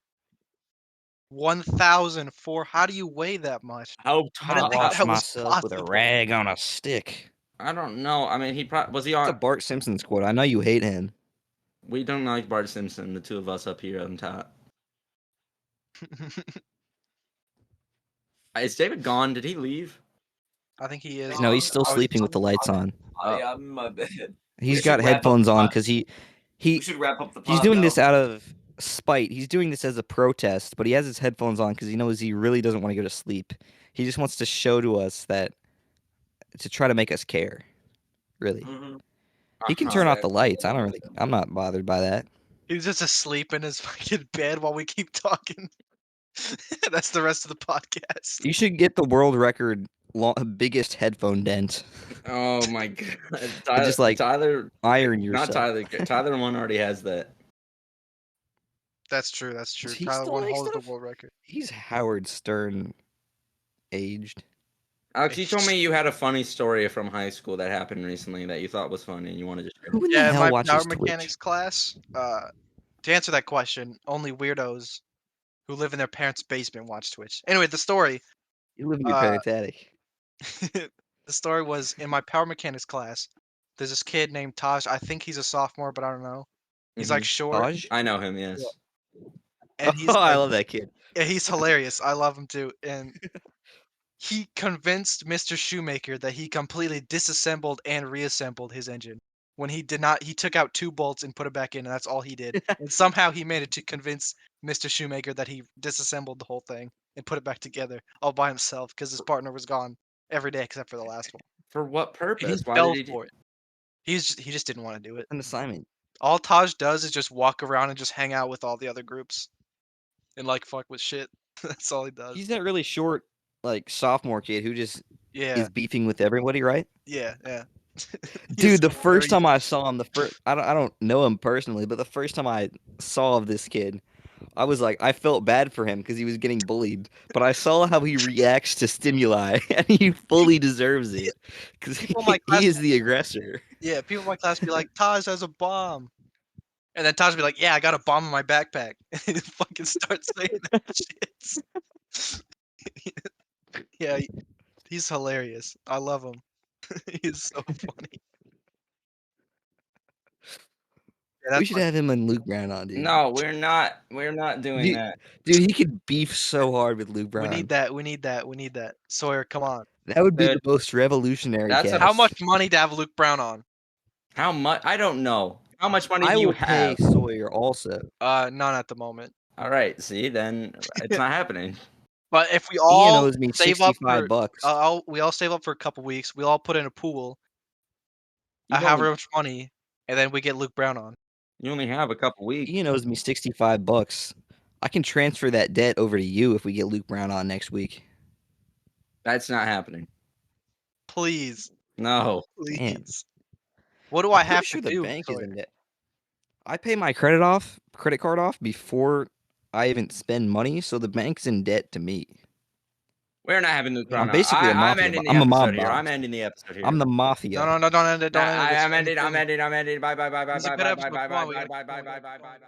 1,004. How do you weigh that much? how I didn't I top. think wash that was myself with a possible. rag on a stick. I don't know. I mean, he probably was he It's a on. Bart Simpson's quote. I know you hate him. We don't like Bart Simpson. The two of us up here on top. Is David gone? Did he leave? I think he is. No, he's still I was sleeping with the lights on. I'm in my bed. He's should got wrap up headphones the on pod. because We he should wrap up the pod. he's doing this though. out of spite. He's doing this as a protest, but he has his headphones on because he knows he really doesn't want to go to sleep. He just wants to show to us that to try to make us care. Really, Mhm. he can turn off the lights. I'm not bothered by that. He's just asleep in his fucking bed while we keep talking. That's the rest of the podcast. You should get the world record biggest headphone dent. Oh my god! And just like Tyler, iron not yourself. Tyler. Tyler one already has that. That's true. Does he Tyler still one make holds the stuff? world record. He's Howard Stern aged. Alex, you told me you had a funny story from high school that happened recently that you thought was funny and you wanted to share. Who in the Yeah, in hell my watches power Twitch? mechanics class, to answer that question, only weirdos who live in their parents' basement watch Twitch. Anyway, the story. You live in your Uh, parents' attic. the story was in my power mechanics class. There's this kid named Taj. I think he's a sophomore, but I don't know. He's like short, Taj? I know him. Yes. and he's Oh, I like, love that kid. yeah, he's hilarious. I love him too. And he convinced Mr. Shoemaker that he completely disassembled and reassembled his engine. When he did not, he took out 2 bolts and put it back in, and that's all he did. And somehow he managed to convince Mr. Shoemaker that he disassembled the whole thing and put it back together all by himself because his partner was gone every day except for the last one. For what And he purpose? Why fell did he? for it. He just didn't want to do it. An assignment. All Taj does is just walk around and just hang out with all the other groups and like fuck with shit. That's all he does. He's that really short, like sophomore kid who just Yeah, is beefing with everybody, right? yeah. He is Dude, the first very time I saw him, I don't know him personally, but the first time I saw of this kid, I was like, I felt bad for him because he was getting bullied, but I saw how he reacts to stimuli, and he fully deserves it because People in my class he is the aggressor. Yeah, people in my class be like, Taj has a bomb. And then Taj be like, yeah, I got a bomb in my backpack. And he fucking starts saying that shit. Yeah, he's hilarious. I love him. He's so funny. Yeah, We that's should my, have him and Luke Brown on, dude. No, we're not. We're not doing Dude, that. dude, he could beef so hard with Luke Brown. we need that. We need that. We need that. Sawyer, come on. That would be Dude, the most revolutionary that's a- cast. How much money to have Luke Brown on? How much? I don't know. How much money I do you will pay have? Sawyer also. None at the moment. All right. See, then it's not happening. But if we Ian all owes me save up for, $65. we all save up for a couple weeks. We all put in a pool. You However only, much money, and then we get Luke Brown on. you only have a couple weeks. Ian owes me $65. I can transfer that debt over to you if we get Luke Brown on next week. That's not happening. Please. No. Please. Damn. What do I'm I have pretty sure to the do? bank is Sawyer? in debt. I pay my credit card off before I even spend money, so the bank's in debt to me. We're not having nuclear. I'm basically a I'm mafia ending boss. the I'm a mob episode here. boss. I'm ending the episode here. I'm the mafia. No, don't end it. Don't Nah, end it. I'm ending. I'm ending. Bye. It's a good episode. Come on, we gotta keep going. Bye.